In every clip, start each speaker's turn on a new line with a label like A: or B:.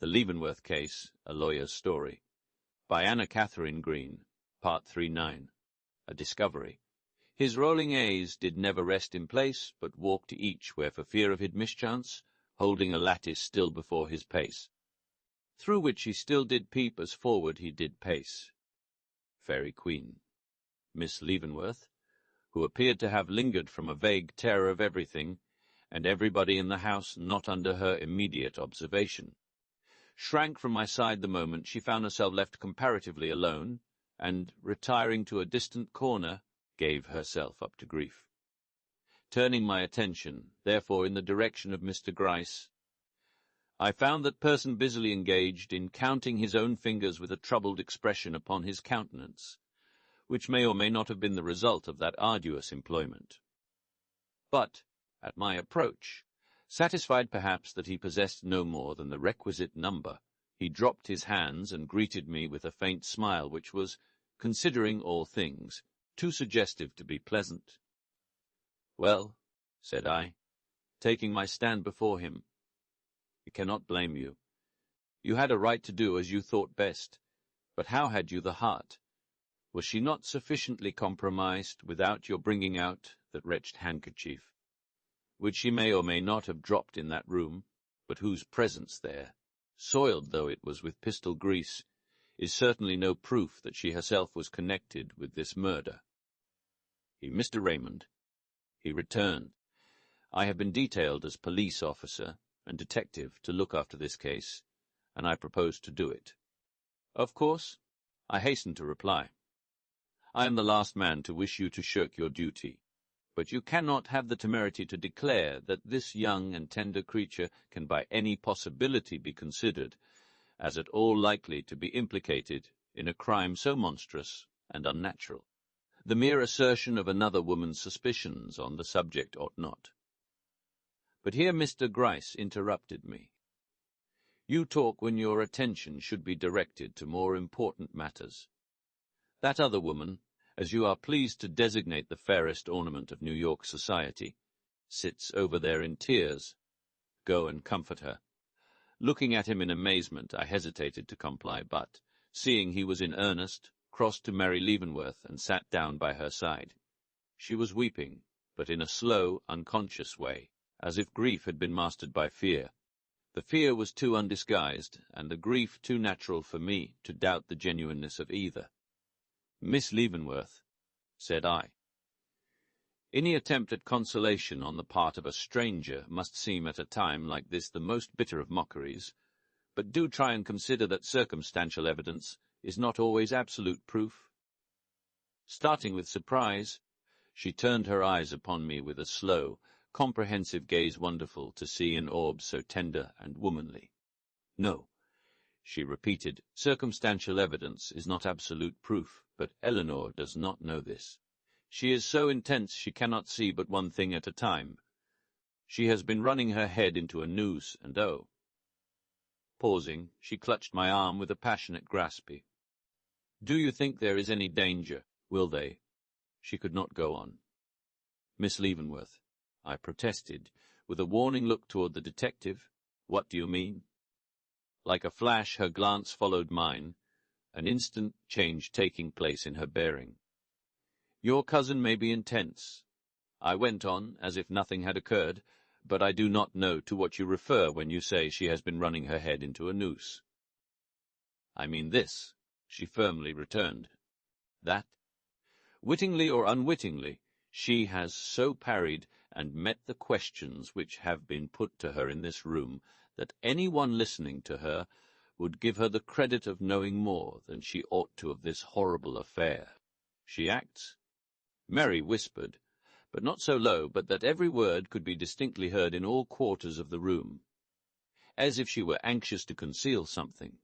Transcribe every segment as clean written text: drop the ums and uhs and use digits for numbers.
A: The Leavenworth Case, A Lawyer's Story, by Katharine Green, Part 39, A Discovery. His rolling A's did never rest in place, but walked each where for fear of his mischance, holding a lattice still before his pace, through which he still did peep as forward he did pace. Fairy Queen. Miss Leavenworth, who appeared to have lingered from a vague terror of everything, and everybody in the house not under her immediate observation, shrank from my side the moment she found herself left comparatively alone, and, retiring to a distant corner, gave herself up to grief. Turning my attention, therefore, in the direction of Mr. Gryce, I found that person busily engaged in counting his own fingers with a troubled expression upon his countenance, which may or may not have been the result of that arduous employment. But, at my approach, satisfied perhaps that he possessed no more than the requisite number, he dropped his hands and greeted me with a faint smile which was, considering all things, too suggestive to be pleasant. "Well," said I, taking my stand before him, "I cannot blame you. You had a right to do as you thought best, but how had you the heart? Was she not sufficiently compromised without your bringing out that wretched handkerchief, which she may or may not have dropped in that room, but whose presence there, soiled though it was with pistol grease, is certainly no proof that she herself was connected with this murder?" Mr. Raymond. He returned. "I have been detailed as police officer and detective to look after this case, and I propose to do it." "Of course," I hastened to reply, "I am the last man to wish you to shirk your duty, but you cannot have the temerity to declare that this young and tender creature can by any possibility be considered as at all likely to be implicated in a crime so monstrous and unnatural. The mere assertion of another woman's suspicions on the subject ought not." But here Mr. Gryce interrupted me. "You talk when your attention should be directed to more important matters. That other woman, as you are pleased to designate the fairest ornament of New York society, sits over there in tears. Go and comfort her." Looking at him in amazement, I hesitated to comply, but, seeing he was in earnest, crossed to Mary Leavenworth and sat down by her side. She was weeping, but in a slow, unconscious way, as if grief had been mastered by fear. The fear was too undisguised, and the grief too natural for me to doubt the genuineness of either. "Miss Leavenworth," said I, "any attempt at consolation on the part of a stranger must seem at a time like this the most bitter of mockeries, but do try and consider that circumstantial evidence is not always absolute proof." Starting with surprise, she turned her eyes upon me with a slow, comprehensive gaze wonderful to see in orbs so tender and womanly. "No," she repeated, "circumstantial evidence is not absolute proof, but Eleanor does not know this. She is so intense she cannot see but one thing at a time. She has been running her head into a noose, and oh—" Pausing, she clutched my arm with a passionate grasp. "Do you think there is any danger? Will they—" She could not go on. "Miss Leavenworth," I protested, with a warning look toward the detective, "what do you mean?" Like a flash her glance followed mine, an instant change taking place in her bearing. "Your cousin may be intense," I went on, as if nothing had occurred, "but I do not know to what you refer when you say she has been running her head into a noose." "I mean this," she firmly returned, "that, wittingly or unwittingly, she has so parried and met the questions which have been put to her in this room that any one listening to her would give her the credit of knowing more than she ought to of this horrible affair. She acts—" Mary whispered, but not so low but that every word could be distinctly heard in all quarters of the room, as if she were anxious to conceal something.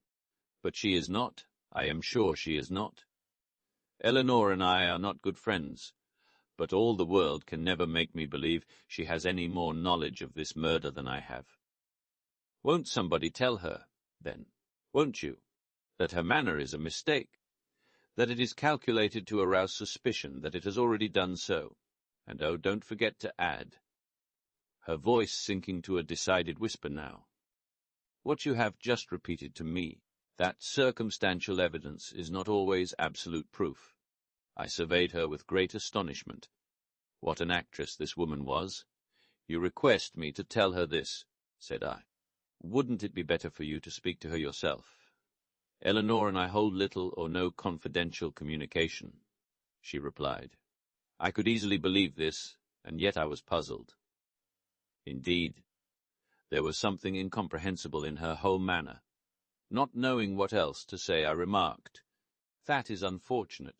A: "But she is not. I am sure she is not. Eleanor and I are not good friends, but all the world can never make me believe she has any more knowledge of this murder than I have. Won't somebody tell her, then, won't you, that her manner is a mistake, that it is calculated to arouse suspicion, that it has already done so, and oh, don't forget to add," her voice sinking to a decided whisper now, what you have just repeated to me, that circumstantial evidence is not always absolute proof. I surveyed her with great astonishment. What an actress this woman was! You request me to tell her this, said I. Wouldn't it be better for you to speak to her yourself? Eleanor and I hold little or no confidential communication, she replied. I could easily believe this, and yet I was puzzled. Indeed, there was something incomprehensible in her whole manner. Not knowing what else to say, I remarked, "That is unfortunate.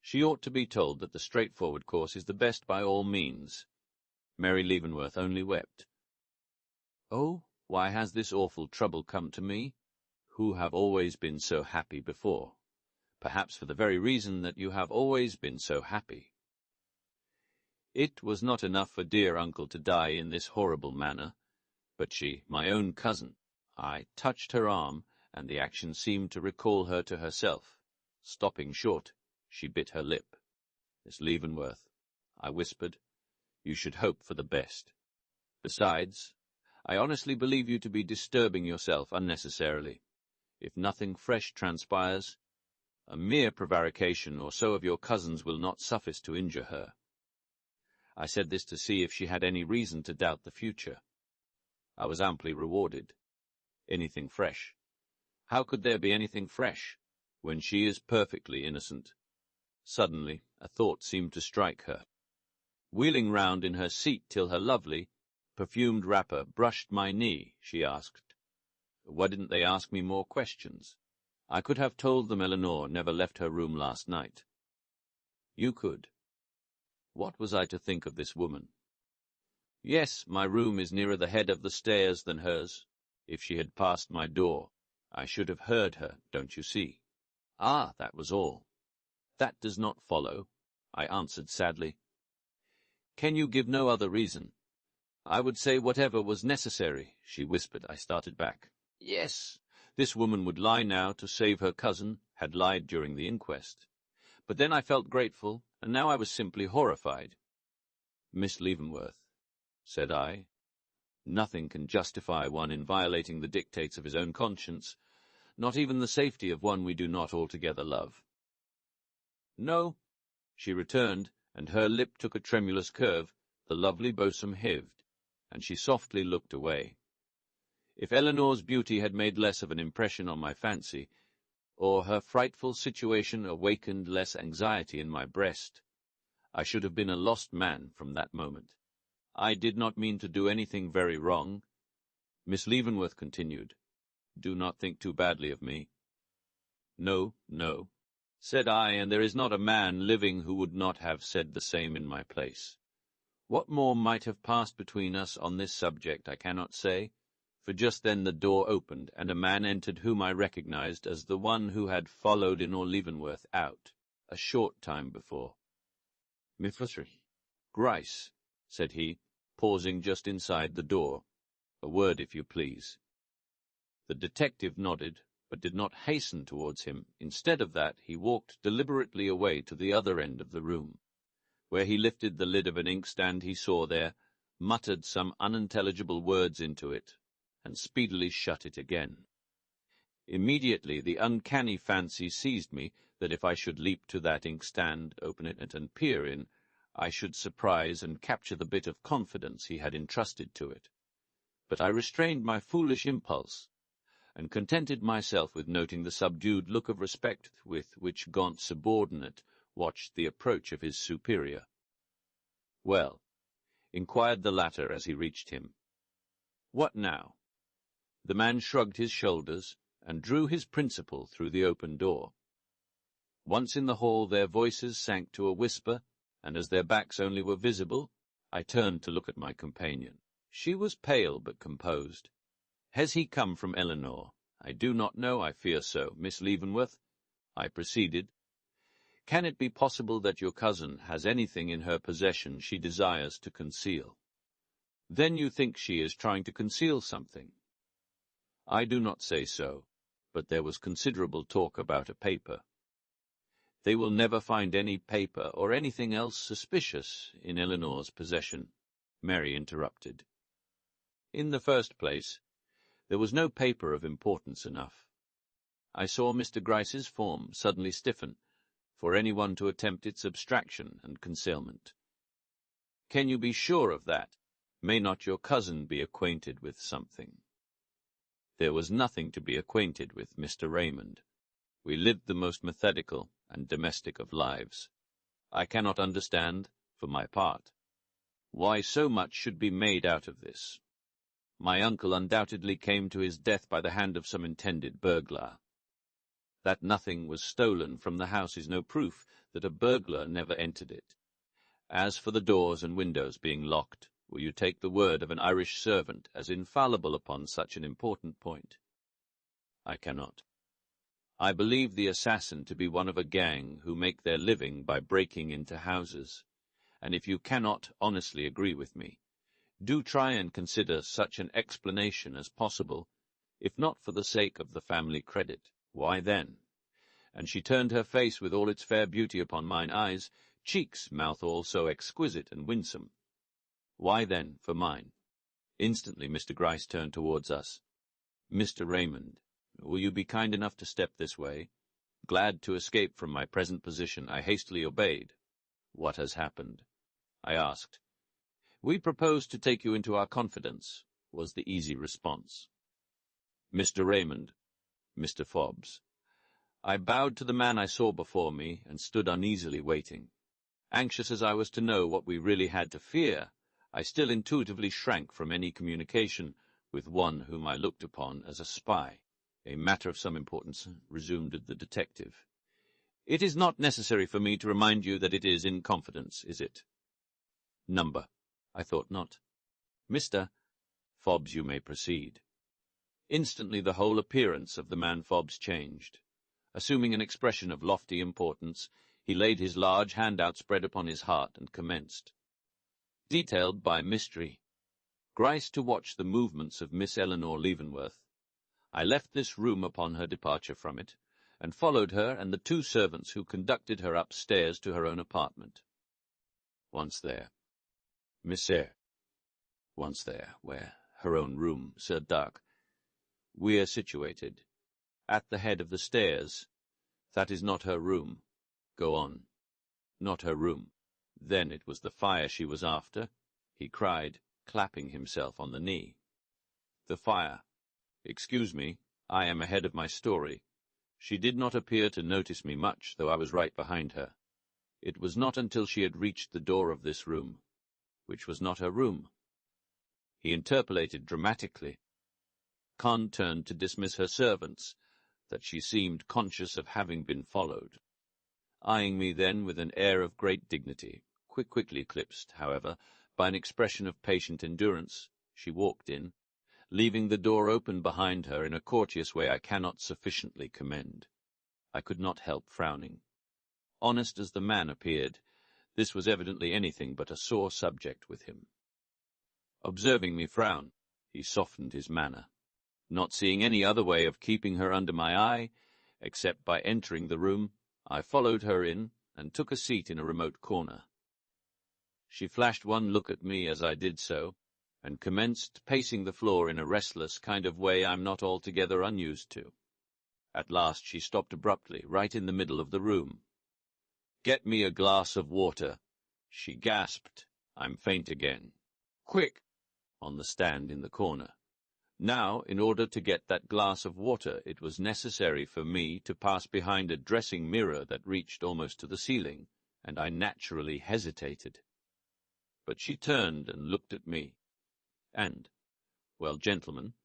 A: She ought to be told that the straightforward course is the best by all means." Mary Leavenworth only wept. "Oh, why has this awful trouble come to me, who have always been so happy before? Perhaps for the very reason that you have always been so happy." It was not enough for dear uncle to die in this horrible manner, but she, my own cousin. I touched her arm, and the action seemed to recall her to herself. Stopping short, she bit her lip. "Miss Leavenworth," I whispered, "you should hope for the best. Besides, I honestly believe you to be disturbing yourself unnecessarily. If nothing fresh transpires, a mere prevarication or so of your cousin's will not suffice to injure her." I said this to see if she had any reason to doubt the future. I was amply rewarded. Anything fresh? How could there be anything fresh, when she is perfectly innocent? Suddenly, a thought seemed to strike her. Wheeling round in her seat till her lovely, perfumed wrapper brushed my knee, she asked, "Why didn't they ask me more questions? I could have told them Eleanor never left her room last night." "You could." What was I to think of this woman? "Yes, my room is nearer the head of the stairs than hers. If she had passed my door, I should have heard her, don't you see?" Ah, that was all. "That does not follow," I answered sadly. "Can you give no other reason?" "I would say whatever was necessary," she whispered. I started back. Yes, this woman would lie now to save her cousin, had lied during the inquest. But then I felt grateful, and now I was simply horrified. "Miss Leavenworth," said I, "nothing can justify one in violating the dictates of his own conscience, not even the safety of one we do not altogether love." "No," she returned, and her lip took a tremulous curve. The lovely bosom heaved, and she softly looked away. If Eleanor's beauty had made less of an impression on my fancy, or her frightful situation awakened less anxiety in my breast, I should have been a lost man from that moment. I did not mean to do anything very wrong. Miss Leavenworth continued, "Do not think too badly of me." "No, no," said I, and there is not a man living who would not have said the same in my place. What more might have passed between us on this subject I cannot say, for just then the door opened, and a man entered whom I recognized as the one who had followed Eleanor Leavenworth out a short time before. "Mifsri, Grice," said he, pausing just inside the door. "A word, if you please." The detective nodded, but did not hasten towards him. Instead of that, he walked deliberately away to the other end of the room, where he lifted the lid of an inkstand he saw there, muttered some unintelligible words into it, and speedily shut it again. Immediately the uncanny fancy seized me that if I should leap to that inkstand, open it, and peer in, I should surprise and capture the bit of confidence he had entrusted to it. But I restrained my foolish impulse, and contented myself with noting the subdued look of respect with which Gaunt's subordinate watched the approach of his superior. "Well," inquired the latter as he reached him, "what now?" The man shrugged his shoulders, and drew his principal through the open door. Once in the hall their voices sank to a whisper, and as their backs only were visible, I turned to look at my companion. She was pale but composed. "Has he come from Eleanor?" "I do not know, I fear so. Miss Leavenworth," I proceeded, "can it be possible that your cousin has anything in her possession she desires to conceal?" "Then you think she is trying to conceal something?" "I do not say so, but there was considerable talk about a paper." "They will never find any paper or anything else suspicious in Eleanor's possession," Mary interrupted. "In the first place, There was no paper of importance enough. I saw Mr. Gryce's form suddenly stiffen, for anyone to attempt its abstraction and concealment. "Can you be sure of that? May not your cousin be acquainted with something?" There was nothing to be acquainted with Mr. Raymond. We lived the most methodical and domestic of lives. I cannot understand, for my part, why so much should be made out of this. My uncle undoubtedly came to his death by the hand of some intended burglar. That nothing was stolen from the house is no proof that a burglar never entered it. As for the doors and windows being locked, will you take the word of an Irish servant as infallible upon such an important point? I cannot. I believe the assassin to be one of a gang who make their living by breaking into houses, and if you cannot honestly agree with me, do try and consider such an explanation as possible, if not for the sake of the family credit. Why then? And she turned her face with all its fair beauty upon mine eyes, cheeks, mouth all so exquisite and winsome. Why then for mine? Instantly Mr. Gryce turned towards us. "Mr. Raymond, will you be kind enough to step this way?" Glad to escape from my present position, I hastily obeyed. "What has happened?" I asked. "We propose to take you into our confidence," was the easy response. "Mr. Raymond, Mr. Fobbs." I bowed to the man I saw before me, and stood uneasily waiting. Anxious as I was to know what we really had to fear, I still intuitively shrank from any communication with one whom I looked upon as a spy. "A matter of some importance," resumed the detective. "It is not necessary for me to remind you that it is in confidence, is it?" "Number? I thought not." "Mr. Fobbs, you may proceed." Instantly the whole appearance of the man Fobbs changed. Assuming an expression of lofty importance, he laid his large hand outspread upon his heart and commenced. "Detailed by mystery. Gryce to watch the movements of Miss Eleanor Leavenworth. I left this room upon her departure from it, and followed her and the 2 servants who conducted her upstairs to her own apartment. Once there, Monsieur, once there, where her own room, Sir Dark, we are situated. At the head of the stairs. That is not her room. Go on. Not her room. Then it was the fire she was after," he cried, clapping himself on the knee. "The fire. Excuse me, I am ahead of my story. She did not appear to notice me much, though I was right behind her. It was not until she had reached the door of this room, which was not her room." He interpolated dramatically. Con turned to dismiss her servants, that she seemed conscious of having been followed. Eyeing me then with an air of great dignity, quickly eclipsed, however, by an expression of patient endurance, she walked in, leaving the door open behind her in a courteous way I cannot sufficiently commend. I could not help frowning. Honest as the man appeared, this was evidently anything but a sore subject with him. Observing me frown, he softened his manner. Not seeing any other way of keeping her under my eye, except by entering the room, I followed her in, and took a seat in a remote corner. She flashed one look at me as I did so, and commenced pacing the floor in a restless kind of way I'm not altogether unused to. At last she stopped abruptly, right in the middle of the room. "Get me a glass of water," she gasped. "I'm faint again. Quick!" on the stand in the corner. Now, in order to get that glass of water, it was necessary for me to pass behind a dressing mirror that reached almost to the ceiling, and I naturally hesitated. But she turned and looked at me, and, well, gentlemen,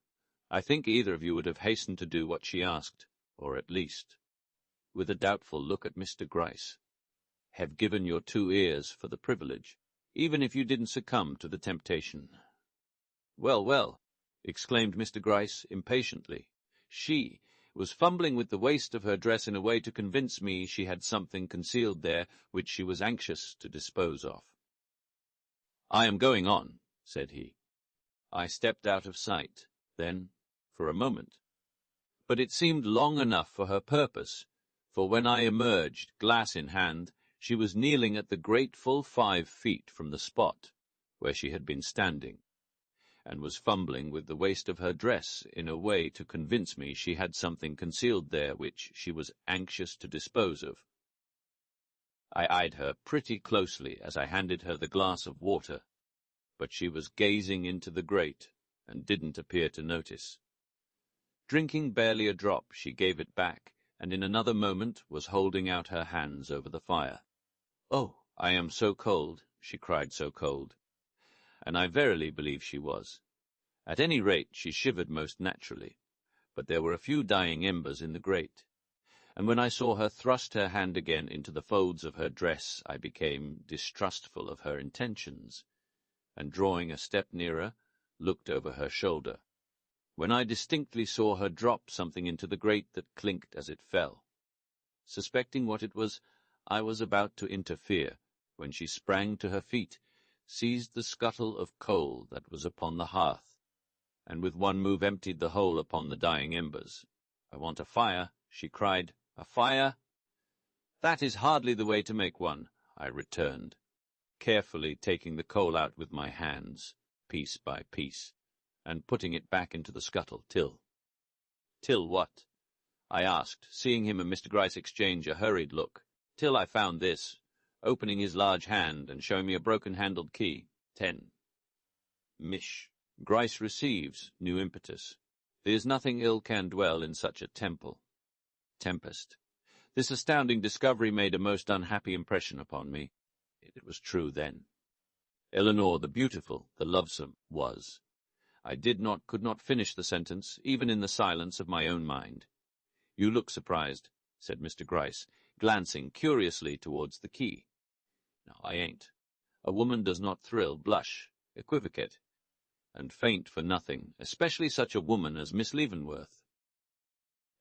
A: I think either of you would have hastened to do what she asked, or at least, with a doubtful look at Mr. Gryce, have given your 2 ears for the privilege, even if you didn't succumb to the temptation. "Well, well," exclaimed Mr. Gryce impatiently. She was fumbling with the waist of her dress in a way to convince me she had something concealed there which she was anxious to dispose of. "I am going on," said he. I stepped out of sight, then, for a moment. But it seemed long enough for her purpose, for when I emerged, glass in hand, she was kneeling at the great full 5 feet from the spot where she had been standing. and was fumbling with the waist of her dress in a way to convince me she had something concealed there which she was anxious to dispose of. I eyed her pretty closely as I handed her the glass of water, but she was gazing into the grate and didn't appear to notice. Drinking barely a drop, she gave it back, and in another moment was holding out her hands over the fire. "Oh, I am so cold," she cried, so cold. And I verily believe she was. At any rate, she shivered most naturally, but there were a few dying embers in the grate, and when I saw her thrust her hand again into the folds of her dress, I became distrustful of her intentions, and drawing a step nearer, looked over her shoulder, when I distinctly saw her drop something into the grate that clinked as it fell. Suspecting what it was, I was about to interfere, when she sprang to her feet, seized the scuttle of coal that was upon the hearth, and with one move emptied the whole upon the dying embers. "I want a fire," she cried. "A fire?" "That is hardly the way to make one," I returned, carefully taking the coal out with my hands, piece by piece, and putting it back into the scuttle. "Till what?" I asked, seeing him and Mr. Gryce exchange a hurried look. "Till I found this," opening his large hand and showing me a broken-handled key. 10. Mish. Gryce receives new impetus. There's nothing ill can dwell in such a temple. Tempest. This astounding discovery made a most unhappy impression upon me. It was true then. Eleanor the beautiful, the lovesome, was. I could not finish the sentence, even in the silence of my own mind. "You look surprised," said Mr. Gryce, glancing curiously towards the key. "No, I ain't. A woman does not thrill, blush, equivocate, and faint for nothing, especially such a woman as Miss Leavenworth."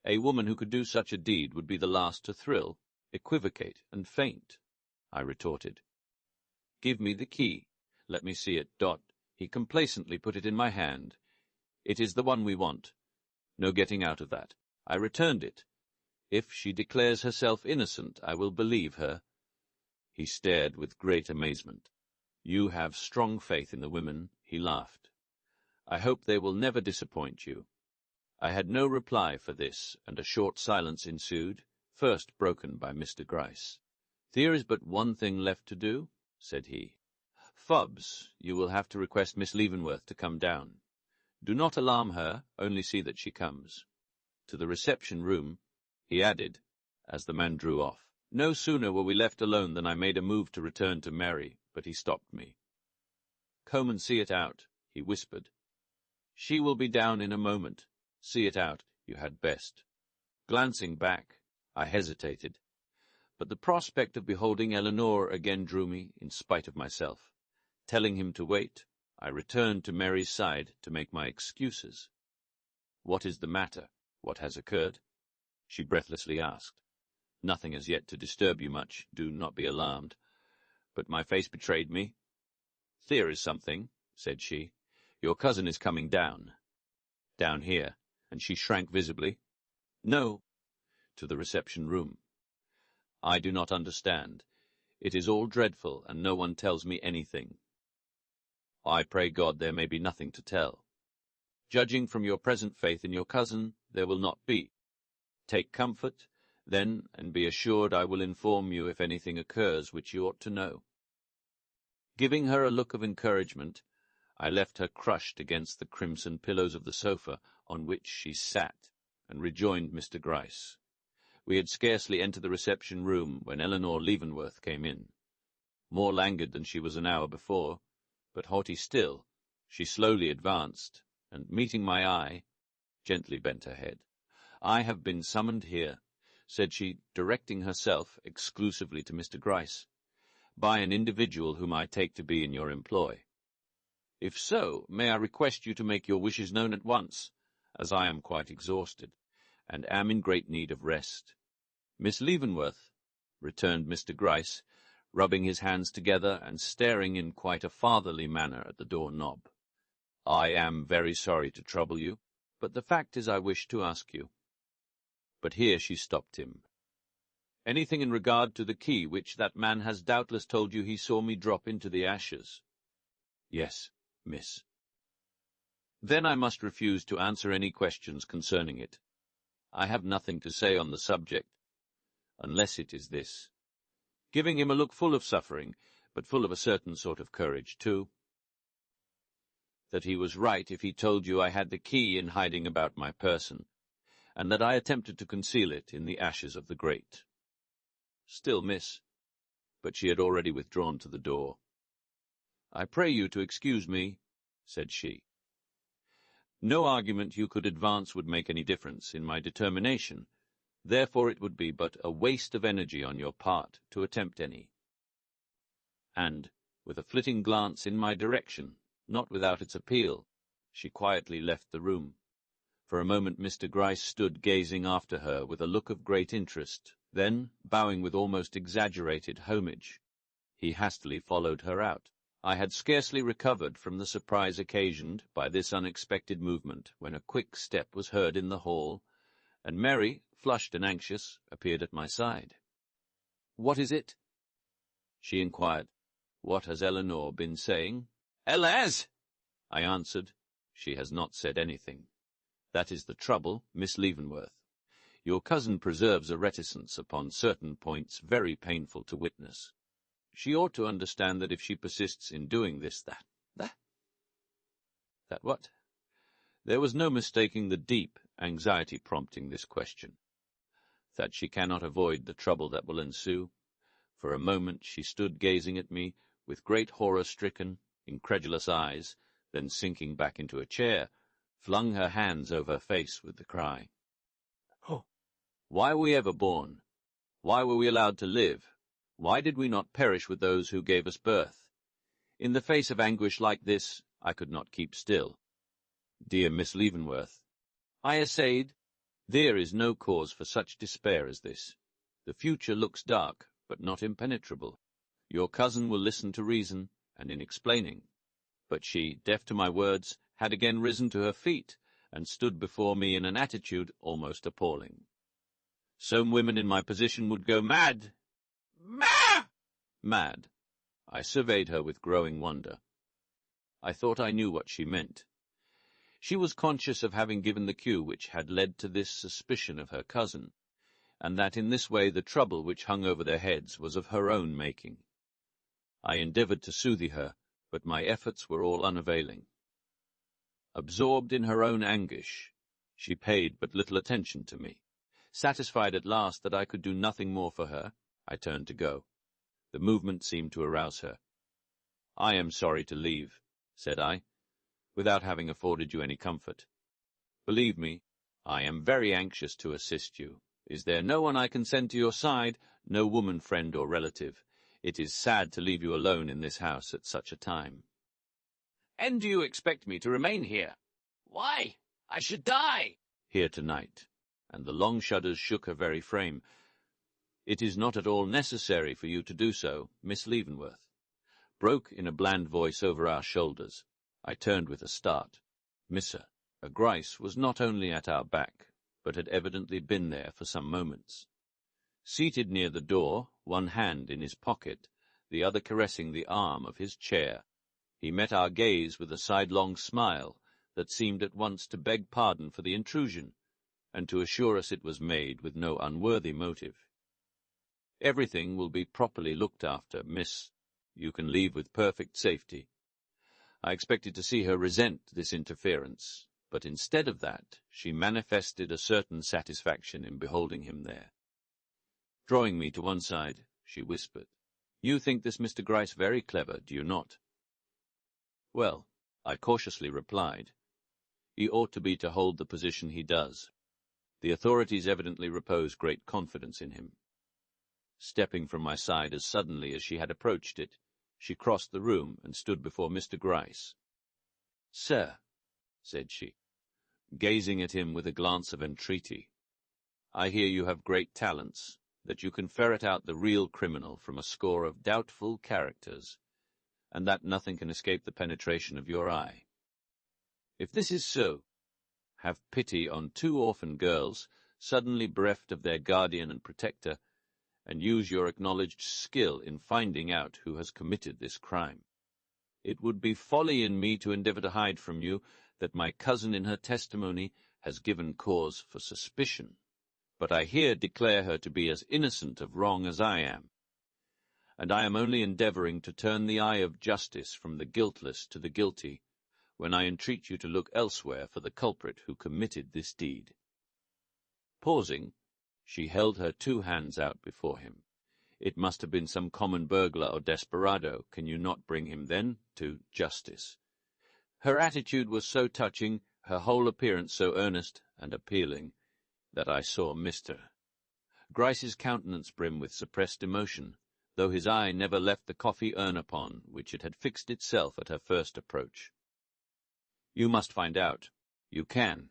A: "A woman who could do such a deed would be the last to thrill, equivocate, and faint," I retorted. "Give me the key. Let me see it, Dot." He complacently put it in my hand. "It is the one we want. No getting out of that." I returned it. "If she declares herself innocent, I will believe her." He stared with great amazement. "You have strong faith in the women," he laughed. "I hope they will never disappoint you." I had no reply for this, and a short silence ensued, first broken by Mr. Gryce. "There is but one thing left to do," said he. "Fubbs, you will have to request Miss Leavenworth to come down. Do not alarm her, only see that she comes. To the reception-room," he added, as the man drew off. No sooner were we left alone than I made a move to return to Mary, but he stopped me. "Come and see it out," he whispered. "She will be down in a moment. See it out, you had best." Glancing back, I hesitated, but the prospect of beholding Eleanor again drew me, in spite of myself. Telling him to wait, I returned to Mary's side to make my excuses. "What is the matter? What has occurred?" she breathlessly asked. "Nothing as yet to disturb you much. Do not be alarmed." But my face betrayed me. "There is something," said she. "Your cousin is coming down." "Down here," and she shrank visibly. "No, to the reception-room." "I do not understand. It is all dreadful, and no one tells me anything." "I pray God there may be nothing to tell. Judging from your present faith in your cousin, there will not be. Take comfort, then, and be assured I will inform you if anything occurs which you ought to know." Giving her a look of encouragement, I left her crushed against the crimson pillows of the sofa on which she sat, and rejoined Mr. Gryce. We had scarcely entered the reception-room when Eleanor Leavenworth came in. More languid than she was an hour before, but haughty still, she slowly advanced, and, meeting my eye, gently bent her head. "I have been summoned here," said she, directing herself exclusively to Mr. Gryce, "by an individual whom I take to be in your employ. If so, may I request you to make your wishes known at once, as I am quite exhausted, and am in great need of rest." "Miss Leavenworth," returned Mr. Gryce, rubbing his hands together and staring in quite a fatherly manner at the door-knob. "I am very sorry to trouble you, but the fact is I wish to ask you—" But here she stopped him. "Anything in regard to the key which that man has doubtless told you he saw me drop into the ashes?" "Yes, miss." Then I must refuse to answer any questions concerning it. I have nothing to say on the subject, unless it is this, giving him a look full of suffering, but full of a certain sort of courage, too, that he was right if he told you I had the key in hiding about my person, and that I attempted to conceal it in the ashes of the grate. Still, miss, but she had already withdrawn to the door. "I pray you to excuse me," said she. "No argument you could advance would make any difference in my determination, therefore it would be but a waste of energy on your part to attempt any." And, with a flitting glance in my direction, not without its appeal, she quietly left the room. For a moment Mr. Gryce stood gazing after her with a look of great interest. Then, bowing with almost exaggerated homage, he hastily followed her out. I had scarcely recovered from the surprise occasioned by this unexpected movement when a quick step was heard in the hall, and Mary, flushed and anxious, appeared at my side. "What is it?" she inquired. "What has Eleanor been saying?" "Elas!" I answered. "She has not said anything. That is the trouble, Miss Leavenworth. Your cousin preserves a reticence upon certain points very painful to witness. She ought to understand that if she persists in doing this, that what?" There was no mistaking the deep anxiety prompting this question. That she cannot avoid the trouble that will ensue. For a moment she stood gazing at me with great horror-stricken, incredulous eyes, then sinking back into a chair, flung her hands over her face with the cry, "Oh, why were we ever born? Why were we allowed to live? Why did we not perish with those who gave us birth?" In the face of anguish like this, I could not keep still. "Dear Miss Leavenworth," I essayed, "there is no cause for such despair as this. The future looks dark, but not impenetrable. Your cousin will listen to reason, and in explaining." But she, deaf to my words, had again risen to her feet, and stood before me in an attitude almost appalling. Some women in my position would go mad. Mad. I surveyed her with growing wonder. I thought I knew what she meant. She was conscious of having given the cue which had led to this suspicion of her cousin, and that in this way the trouble which hung over their heads was of her own making. I endeavoured to soothe her, but my efforts were all unavailing. Absorbed in her own anguish, she paid but little attention to me. Satisfied at last that I could do nothing more for her, I turned to go. The movement seemed to arouse her. "I am sorry to leave," said I, "without having afforded you any comfort. Believe me, I am very anxious to assist you. Is there no one I can send to your side, no woman friend or relative? It is sad to leave you alone in this house at such a time."
B: "And do you expect me to remain here? Why, I should die."
A: "Here tonight," and the long shudders shook her very frame. "It is not at all necessary for you to do so, Miss Leavenworth," broke in a bland voice over our shoulders. I turned with a start. Mr. Gryce was not only at our back, but had evidently been there for some moments. Seated near the door, one hand in his pocket, the other caressing the arm of his chair, he met our gaze with a sidelong smile that seemed at once to beg pardon for the intrusion, and to assure us it was made with no unworthy motive. "Everything will be properly looked after, miss. You can leave with perfect safety." I expected to see her resent this interference, but instead of that, she manifested a certain satisfaction in beholding him there. Drawing me to one side, she whispered, "You think this Mr. Gryce very clever, do you not?" "Well," I cautiously replied, "he ought to be to hold the position he does. The authorities evidently repose great confidence in him." Stepping from my side as suddenly as she had approached it, she crossed the room and stood before Mr. Gryce. "Sir," said she, gazing at him with a glance of entreaty, "I hear you have great talents, that you can ferret out the real criminal from a score of doubtful characters, and that nothing can escape the penetration of your eye. If this is so, have pity on 2 orphan girls, suddenly bereft of their guardian and protector, and use your acknowledged skill in finding out who has committed this crime. It would be folly in me to endeavour to hide from you that my cousin in her testimony has given cause for suspicion, but I here declare her to be as innocent of wrong as I am, and I am only endeavouring to turn the eye of justice from the guiltless to the guilty, when I entreat you to look elsewhere for the culprit who committed this deed." Pausing, she held her 2 hands out before him. "It must have been some common burglar or desperado. Can you not bring him, then, to justice?" Her attitude was so touching, her whole appearance so earnest and appealing, that I saw Mr. Gryce's countenance brim with suppressed emotion, though his eye never left the coffee urn upon which it had fixed itself at her first approach. "You must find out. You can,"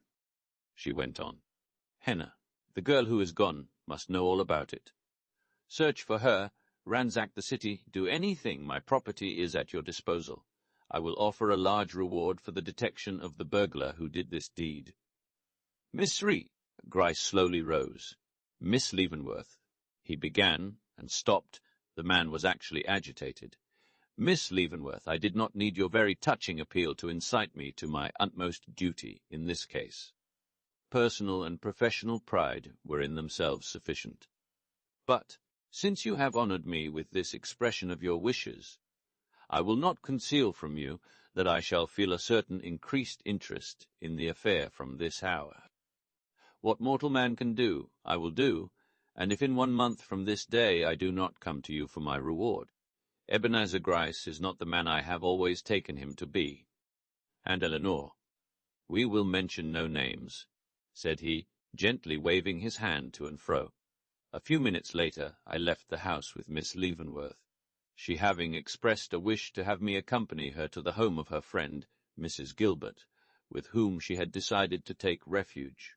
A: she went on. "Henna, the girl who is gone, must know all about it. Search for her, ransack the city, do anything. My property is at your disposal. I will offer a large reward for the detection of the burglar who did this deed." "Miss Gryce slowly rose. "Miss Leavenworth," he began, and stopped. The man was actually agitated. "Miss Leavenworth, I did not need your very touching appeal to incite me to my utmost duty in this case. Personal and professional pride were in themselves sufficient. But, since you have honoured me with this expression of your wishes, I will not conceal from you that I shall feel a certain increased interest in the affair from this hour. What mortal man can do, I will do, and if in 1 month from this day I do not come to you for my reward, Ebenezer Gryce is not the man I have always taken him to be. And Eleanor, we will mention no names," said he, gently waving his hand to and fro. A few minutes later I left the house with Miss Leavenworth, she having expressed a wish to have me accompany her to the home of her friend, Mrs. Gilbert, with whom she had decided to take refuge.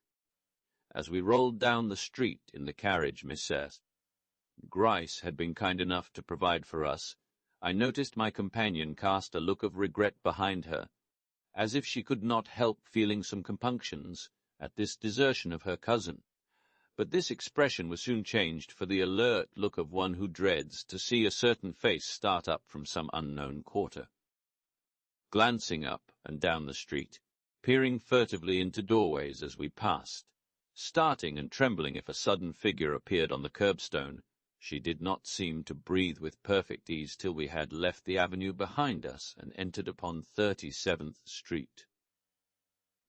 A: As we rolled down the street in the carriage Mrs. Gryce had been kind enough to provide for us, I noticed my companion cast a look of regret behind her, as if she could not help feeling some compunctions at this desertion of her cousin. But this expression was soon changed for the alert look of one who dreads to see a certain face start up from some unknown quarter. Glancing up and down the street, peering furtively into doorways as we passed, starting and trembling if a sudden figure appeared on the curbstone, she did not seem to breathe with perfect ease till we had left the avenue behind us and entered upon 37th Street.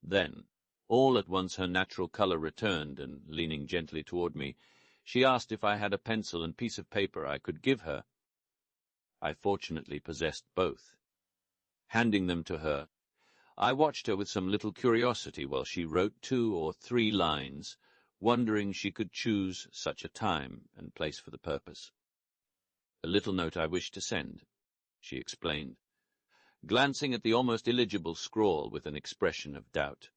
A: Then, all at once her natural colour returned, and, leaning gently toward me, she asked if I had a pencil and piece of paper I could give her. I fortunately possessed both. Handing them to her, I watched her with some little curiosity while she wrote 2 or 3 lines, wondering she could choose such a time and place for the purpose. "A little note I wish to send," she explained, glancing at the almost illegible scrawl with an expression of doubt.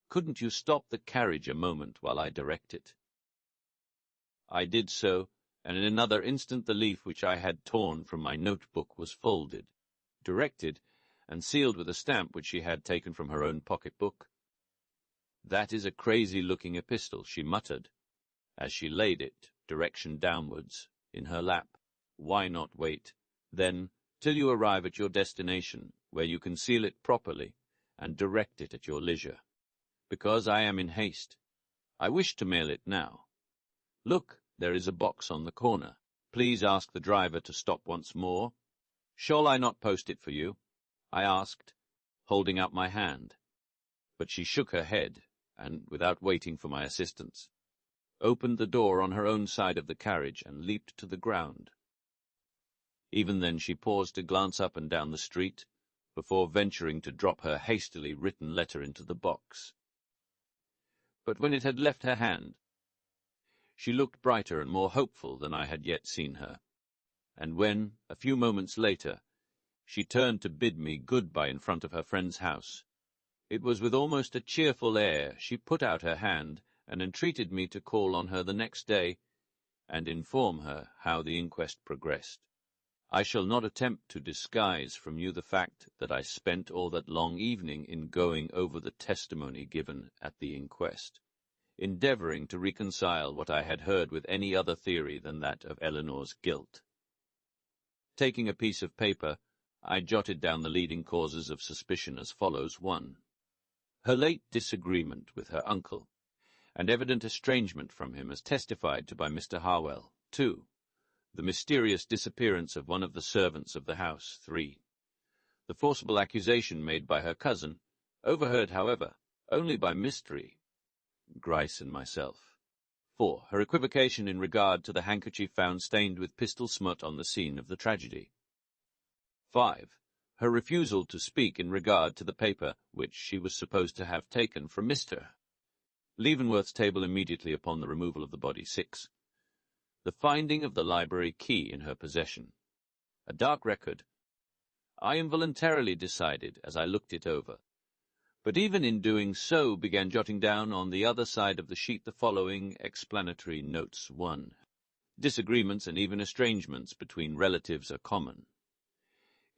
A: "Couldn't you stop the carriage a moment while I direct it?" I did so, and in another instant the leaf which I had torn from my notebook was folded, directed, and sealed with a stamp which she had taken from her own pocket-book. "That is a crazy-looking epistle," she muttered, as she laid it, direction downwards, in her lap. "Why not wait, then, till you arrive at your destination, where you can seal it properly, and direct it at your leisure? Because I am in haste. I wish to mail it now. Look, there is a box on the corner. Please ask the driver to stop once more." "Shall I not post it for you?" I asked, holding out my hand. But she shook her head, and, without waiting for my assistance, opened the door on her own side of the carriage and leaped to the ground. Even then she paused to glance up and down the street, before venturing to drop her hastily written letter into the box. But when it had left her hand, she looked brighter and more hopeful than I had yet seen her, and when, a few moments later, she turned to bid me good-bye in front of her friend's house, it was with almost a cheerful air she put out her hand and entreated me to call on her the next day and inform her how the inquest progressed. I shall not attempt to disguise from you the fact that I spent all that long evening in going over the testimony given at the inquest, endeavouring to reconcile what I had heard with any other theory than that of Eleanor's guilt. Taking a piece of paper, I jotted down the leading causes of suspicion as follows. 1. Her late disagreement with her uncle, and evident estrangement from him as testified to by Mr. Harwell. 2. The mysterious disappearance of one of the servants of the house. 3. The forcible accusation made by her cousin, overheard, however, only by Mystery, Gryce, and myself. 4. Her equivocation in regard to the handkerchief found stained with pistol smut on the scene of the tragedy. 5. Her refusal to speak in regard to the paper which she was supposed to have taken from Mr. Leavenworth's table immediately upon the removal of the body. 6. The finding of the library key in her possession. A dark record, I involuntarily decided as I looked it over, but even in doing so began jotting down on the other side of the sheet the following explanatory notes. 1. Disagreements and even estrangements between relatives are common.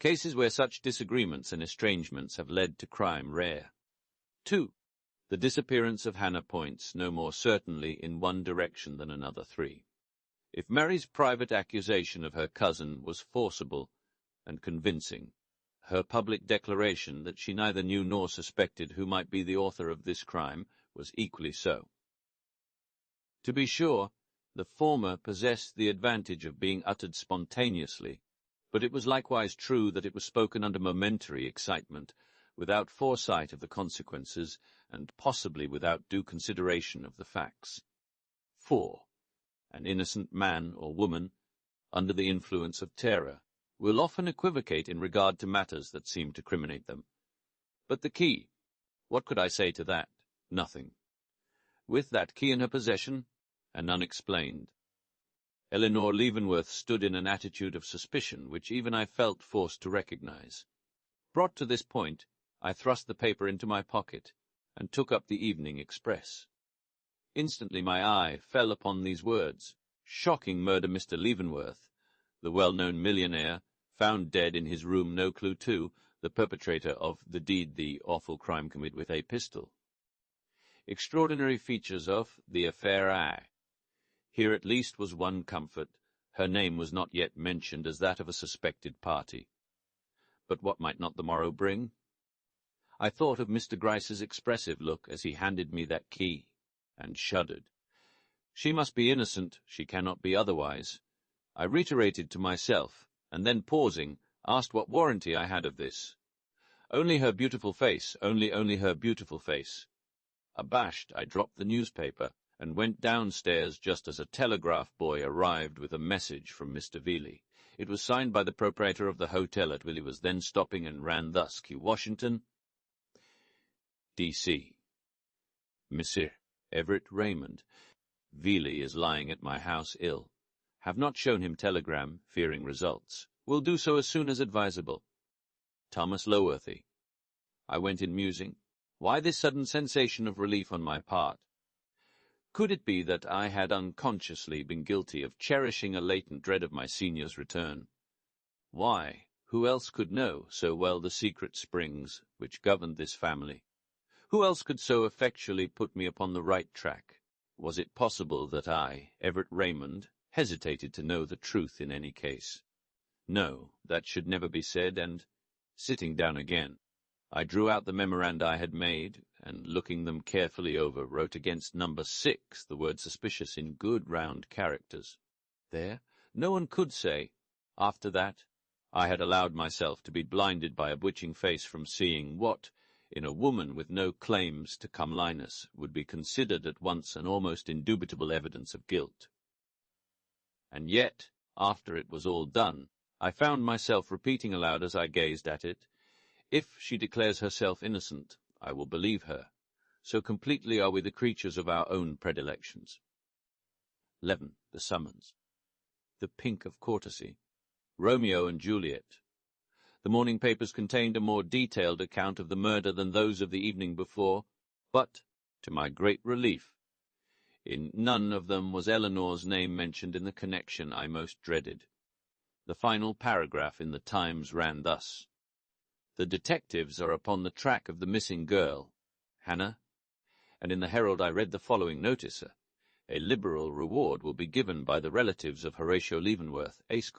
A: Cases where such disagreements and estrangements have led to crime rare. 2. The disappearance of Hannah points no more certainly in one direction than another. 3. If Mary's private accusation of her cousin was forcible and convincing, her public declaration that she neither knew nor suspected who might be the author of this crime was equally so. To be sure, the former possessed the advantage of being uttered spontaneously, but it was likewise true that it was spoken under momentary excitement, without foresight of the consequences, and possibly without due consideration of the facts. 4. An innocent man or woman, under the influence of terror, will often equivocate in regard to matters that seem to criminate them. But the key, what could I say to that? Nothing. With that key in her possession, and unexplained, Eleanor Leavenworth stood in an attitude of suspicion which even I felt forced to recognize. Brought to this point, I thrust the paper into my pocket, and took up the Evening Express. Instantly my eye fell upon these words: "Shocking murder, Mr. Leavenworth. The well-known millionaire, found dead in his room, no clue to, the perpetrator of the deed, the awful crime committed with a pistol. Extraordinary features of the affair. Here at least was one comfort: her name was not yet mentioned as that of a suspected party. But what might not the morrow bring? I thought of Mr. Gryce's expressive look as he handed me that key, and shuddered. She must be innocent, she cannot be otherwise. I reiterated to myself, and then pausing, asked what warranty I had of this. Only her beautiful face, only her beautiful face. Abashed, I dropped the newspaper, and went downstairs just as a telegraph boy arrived with a message from Mr. Veeley. It was signed by the proprietor of the hotel at which he was then stopping, and ran thus: Key Washington, D.C. Monsieur Everett Raymond. Veeley is lying at my house ill. Have not shown him telegram, fearing results. Will do so as soon as advisable. Thomas Loworthy. I went in musing. Why this sudden sensation of relief on my part? Could it be that I had unconsciously been guilty of cherishing a latent dread of my senior's return? Why, who else could know so well the secret springs which governed this family? Who else could so effectually put me upon the right track? Was it possible that I, Everett Raymond, hesitated to know the truth in any case? No, that should never be said, and, sitting down again, I drew out the memoranda I had made, and, looking them carefully over, wrote against number 6 the word suspicious in good round characters. There, no one could say. After that, I had allowed myself to be blinded by a bewitching face from seeing what, in a woman with no claims to comeliness, would be considered at once an almost indubitable evidence of guilt. And yet, after it was all done, I found myself repeating aloud as I gazed at it, "If she declares herself innocent, I will believe her. So completely are we the creatures of our own predilections." 11. The summons. The pink of courtesy. Romeo and Juliet. The morning papers contained a more detailed account of the murder than those of the evening before, but, to my great relief, in none of them was Eleanor's name mentioned in the connection I most dreaded. The final paragraph in the Times ran thus: "The detectives are upon the track of the missing girl, Hannah," and in the Herald I read the following notice: "A liberal reward will be given by the relatives of Horatio Leavenworth, Esq.,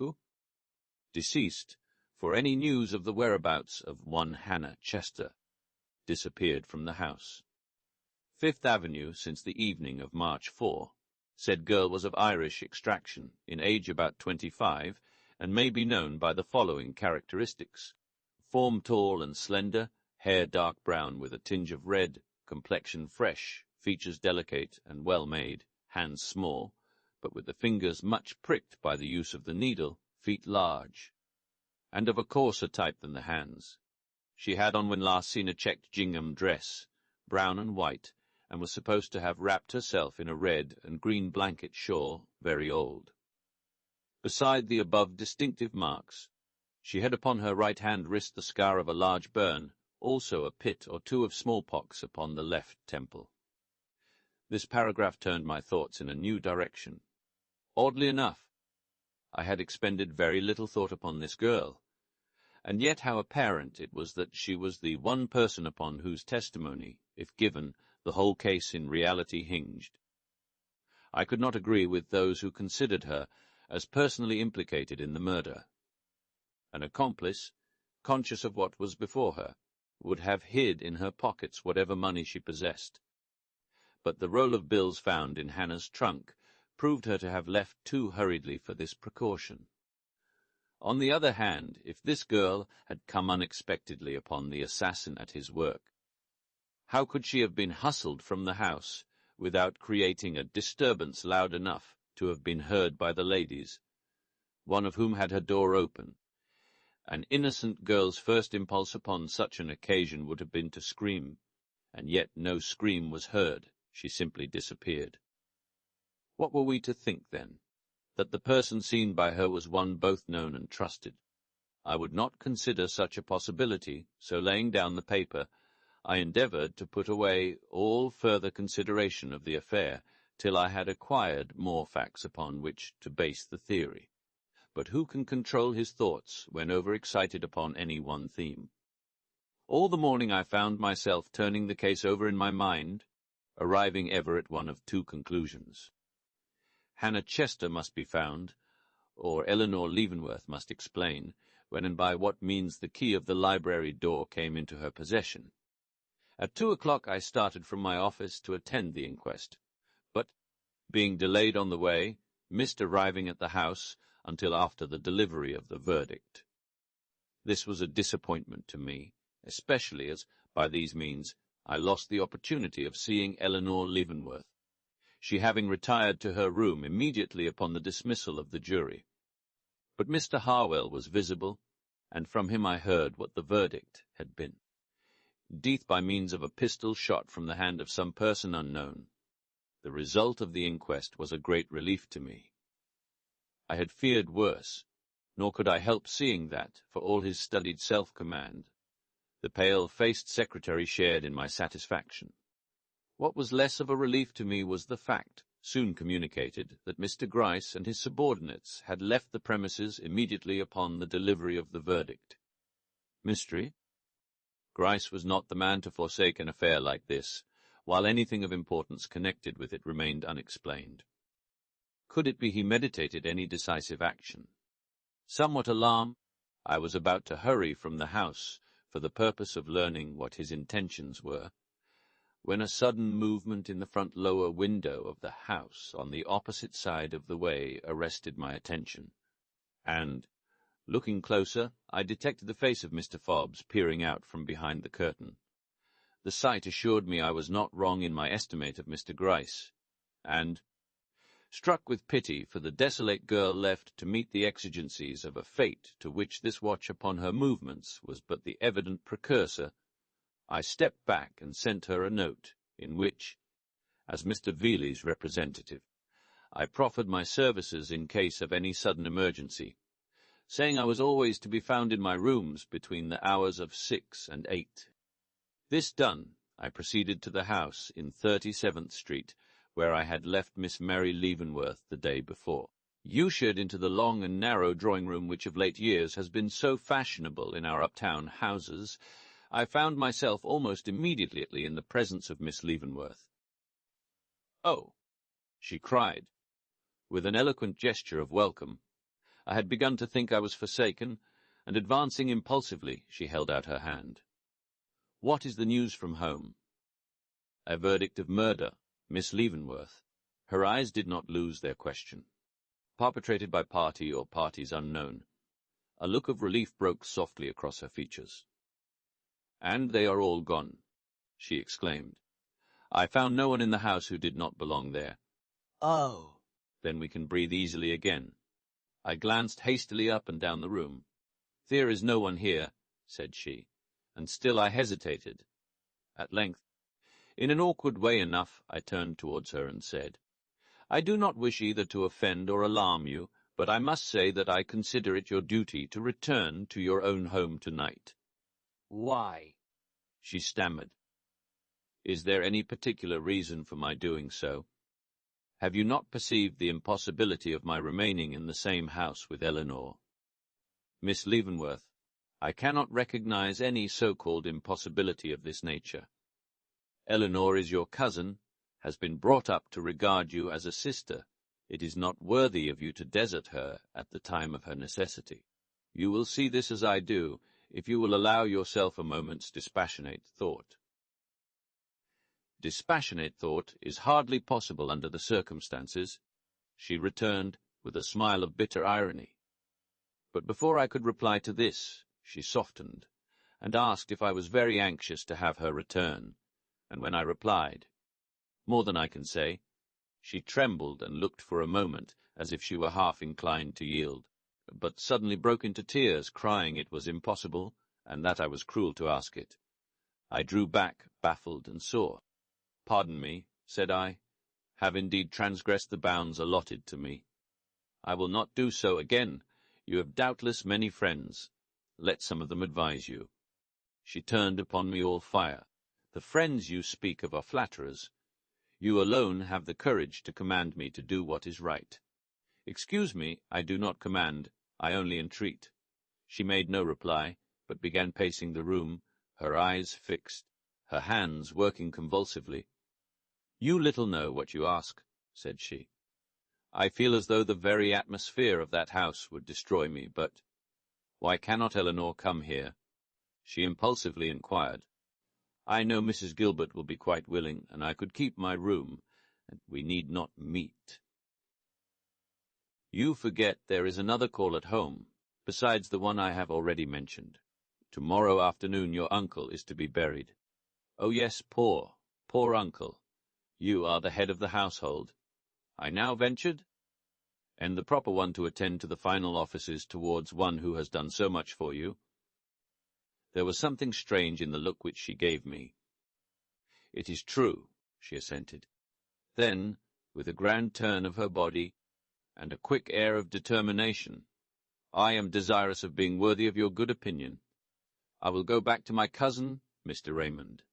A: deceased, for any news of the whereabouts of one Hannah Chester, disappeared from the house. Fifth Avenue since the evening of March 4. Said girl was of Irish extraction, in age about 25, and may be known by the following characteristics: form tall and slender, hair dark brown with a tinge of red, complexion fresh, features delicate and well made, hands small, but with the fingers much pricked by the use of the needle, feet large, and of a coarser type than the hands. She had on when last seen a checked gingham dress, brown and white, and was supposed to have wrapped herself in a red and green blanket shawl, very old. Beside the above distinctive marks, she had upon her right-hand wrist the scar of a large burn, also a pit or two of smallpox upon the left temple. This paragraph turned my thoughts in a new direction. Oddly enough, I had expended very little thought upon this girl, and yet how apparent it was that she was the one person upon whose testimony, if given, the whole case in reality hinged. I could not agree with those who considered her as personally implicated in the murder. An accomplice, conscious of what was before her, would have hid in her pockets whatever money she possessed. But the roll of bills found in Hannah's trunk proved her to have left too hurriedly for this precaution. On the other hand, if this girl had come unexpectedly upon the assassin at his work, how could she have been hustled from the house without creating a disturbance loud enough to have been heard by the ladies, one of whom had her door open? An innocent girl's first impulse upon such an occasion would have been to scream, and yet no scream was heard. She simply disappeared. What were we to think, then? That the person seen by her was one both known and trusted. I would not consider such a possibility, so laying down the paper, I endeavoured to put away all further consideration of the affair till I had acquired more facts upon which to base the theory. But who can control his thoughts when overexcited upon any one theme? All the morning I found myself turning the case over in my mind, arriving ever at one of two conclusions. Hannah Chester must be found, or Eleanor Leavenworth must explain when and by what means the key of the library door came into her possession. At 2 o'clock I started from my office to attend the inquest, but, being delayed on the way, missed arriving at the house until after the delivery of the verdict. This was a disappointment to me, especially as, by these means, I lost the opportunity of seeing Eleanor Leavenworth, she having retired to her room immediately upon the dismissal of the jury. But Mr. Harwell was visible, and from him I heard what the verdict had been. Death by means of a pistol shot from the hand of some person unknown. The result of the inquest was a great relief to me. I had feared worse, nor could I help seeing that, for all his studied self-command, the pale-faced secretary shared in my satisfaction. What was less of a relief to me was the fact, soon communicated, that Mr. Gryce and his subordinates had left the premises immediately upon the delivery of the verdict. Mystery? Gryce was not the man to forsake an affair like this, while anything of importance connected with it remained unexplained. Could it be he meditated any decisive action? Somewhat alarmed, I was about to hurry from the house for the purpose of learning what his intentions were, when a sudden movement in the front lower window of the house on the opposite side of the way arrested my attention, and, looking closer, I detected the face of Mr. Fobbs peering out from behind the curtain. The sight assured me I was not wrong in my estimate of Mr. Gryce, and, struck with pity for the desolate girl left to meet the exigencies of a fate to which this watch upon her movements was but the evident precursor, I stepped back and sent her a note, in which, as Mr. Veely's representative, I proffered my services in case of any sudden emergency, saying I was always to be found in my rooms between the hours of 6 and 8. This done, I proceeded to the house in 37th Street, where I had left Miss Mary Leavenworth the day before. Ushered into the long and narrow drawing-room which of late years has been so fashionable in our uptown houses, I found myself almost immediately in the presence of Miss Leavenworth. "Oh," she cried, with an eloquent gesture of welcome. I had begun to think I was forsaken, and advancing impulsively, she held out her hand. "What is the news from home?" "A verdict of murder, Miss Leavenworth." Her eyes did not lose their question. "Perpetrated by party or parties unknown." A look of relief broke softly across her features. "And they are all gone," she exclaimed. "I found no one in the house who did not belong there."
B: "Oh."
A: "Then we can breathe easily again." I glanced hastily up and down the room. "There is no one here," said she, and still I hesitated. At length, in an awkward way enough, I turned towards her and said, "I do not wish either to offend or alarm you, but I must say that I consider it your duty to return to your own home tonight."
B: "Why?"
A: she stammered. "Is there any particular reason for my doing so? Have you not perceived the impossibility of my remaining in the same house with Eleanor? Miss Leavenworth, I cannot recognize any so-called impossibility of this nature. Eleanor is your cousin, has been brought up to regard you as a sister. It is not worthy of you to desert her at the time of her necessity. You will see this as I do, if you will allow yourself a moment's dispassionate thought." "Dispassionate thought is hardly possible under the circumstances," she returned, with a smile of bitter irony. But before I could reply to this, she softened, and asked if I was very anxious to have her return, and when I replied, "More than I can say," she trembled and looked for a moment as if she were half inclined to yield, but suddenly broke into tears, crying it was impossible, and that I was cruel to ask it. I drew back, baffled and sore. "Pardon me," said I, "have indeed transgressed the bounds allotted to me. I will not do so again. You have doubtless many friends. Let some of them advise you." She turned upon me all fire. "The friends you speak of are flatterers. You alone have the courage to command me to do what is right." "Excuse me, I do not command, I only entreat." She made no reply, but began pacing the room, her eyes fixed, her hands working convulsively. "You little know what you ask," said she. "I feel as though the very atmosphere of that house would destroy me, but why cannot Eleanor come here?" she impulsively inquired. "I know Mrs. Gilbert will be quite willing, and I could keep my room, and we need not meet." "You forget there is another call at home, besides the one I have already mentioned. Tomorrow afternoon your uncle is to be buried." "Oh yes, poor uncle. You are the head of the household," I now ventured, "and the proper one to attend to the final offices towards one who has done so much for you." There was something strange in the look which she gave me. "It is true," she assented. Then, with a grand turn of her body, and a quick air of determination, "I am desirous of being worthy of your good opinion. I will go back to my cousin, Mr. Raymond."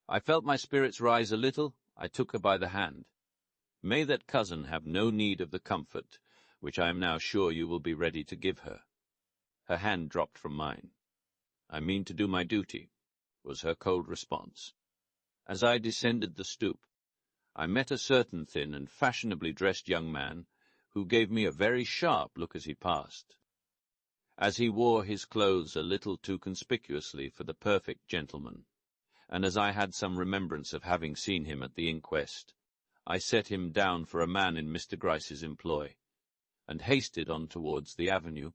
A: I felt my spirits rise a little. I took her by the hand. "May that cousin have no need of the comfort which I am now sure you will be ready to give her." Her hand dropped from mine. "I mean to do my duty," was her cold response. As I descended the stoop, I met a certain thin and fashionably dressed young man, who gave me a very sharp look as he passed. As he wore his clothes a little too conspicuously for the perfect gentleman, and as I had some remembrance of having seen him at the inquest, I set him down for a man in Mr. Gryce's employ, and hasted on towards the avenue,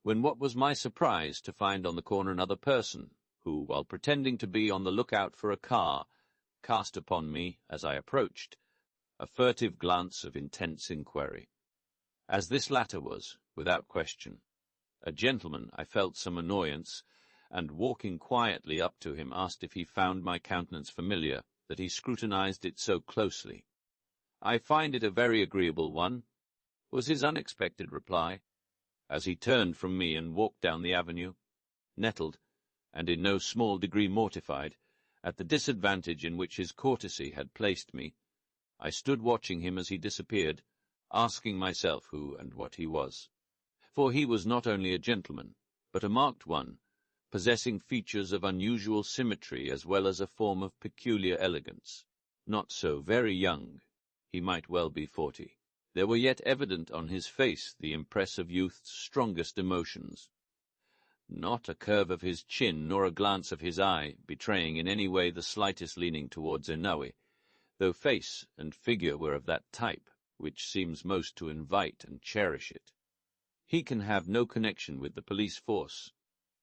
A: when what was my surprise to find on the corner another person, who, while pretending to be on the lookout for a car, cast upon me, as I approached, a furtive glance of intense inquiry. As this latter was, without question, a gentleman, I felt some annoyance, and walking quietly up to him, asked if he found my countenance familiar, that he scrutinized it so closely. "I find it a very agreeable one," was his unexpected reply, as he turned from me and walked down the avenue, nettled, and in no small degree mortified, at the disadvantage in which his courtesy had placed me. I stood watching him as he disappeared, asking myself who and what he was. For he was not only a gentleman, but a marked one, possessing features of unusual symmetry as well as a form of peculiar elegance. Not so very young, he might well be 40. There were yet evident on his face the impress of youth's strongest emotions. not a curve of his chin nor a glance of his eye betraying in any way the slightest leaning towards Inoue, though face and figure were of that type which seems most to invite and cherish it. He can have no connection with the police force,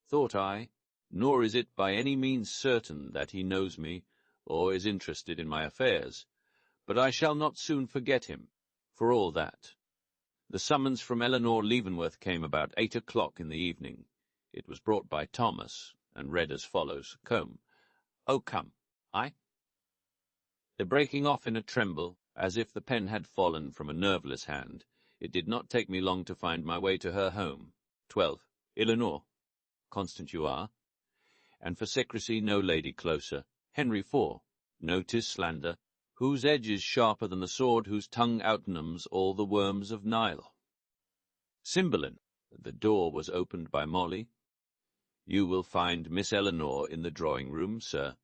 A: thought I, nor is it by any means certain that he knows me or is interested in my affairs, but I shall not soon forget him, for all that. The summons from Eleanor Leavenworth came about 8 o'clock in the evening. It was brought by Thomas, and read as follows: Combe. Oh, come. I? The breaking off in a tremble, as if the pen had fallen from a nerveless hand, it did not take me long to find my way to her home. 12. Eleanor. Constant you are. And for secrecy no lady closer. Henry 4. No 'tis slander, whose edge is sharper than the sword whose tongue outnumbs all the worms of Nile. Cymbeline. The door was opened by Molly. You will find Miss Eleanor in the drawing-room, sir,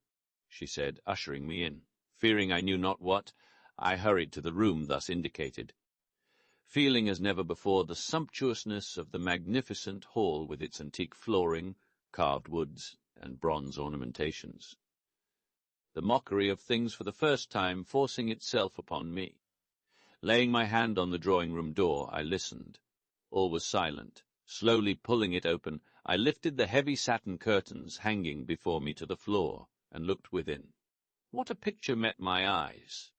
A: she said, ushering me in. Fearing I knew not what, I hurried to the room thus indicated, feeling as never before the sumptuousness of the magnificent hall with its antique flooring, carved woods, and bronze ornamentations. The mockery of things for the first time forcing itself upon me. Laying my hand on the drawing-room door, I listened. All was silent. Slowly pulling it open, I lifted the heavy satin curtains hanging before me to the floor, and looked within. What a picture met my eyes!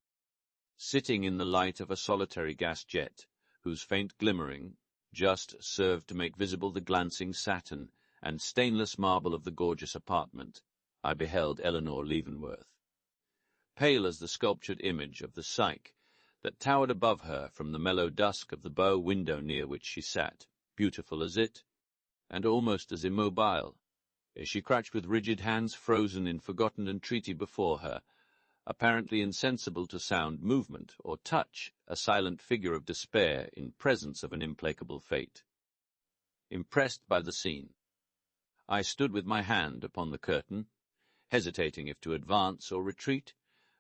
A: Sitting in the light of a solitary gas jet, whose faint glimmering just served to make visible the glancing satin and stainless marble of the gorgeous apartment, I beheld Eleanor Leavenworth. Pale as the sculptured image of the Psyche that towered above her from the mellow dusk of the bow window near which she sat, beautiful as it, and almost as immobile, as she crouched with rigid hands frozen in forgotten entreaty before her, apparently insensible to sound, movement, or touch, a silent figure of despair in presence of an implacable fate. Impressed by the scene, I stood with my hand upon the curtain, hesitating if to advance or retreat,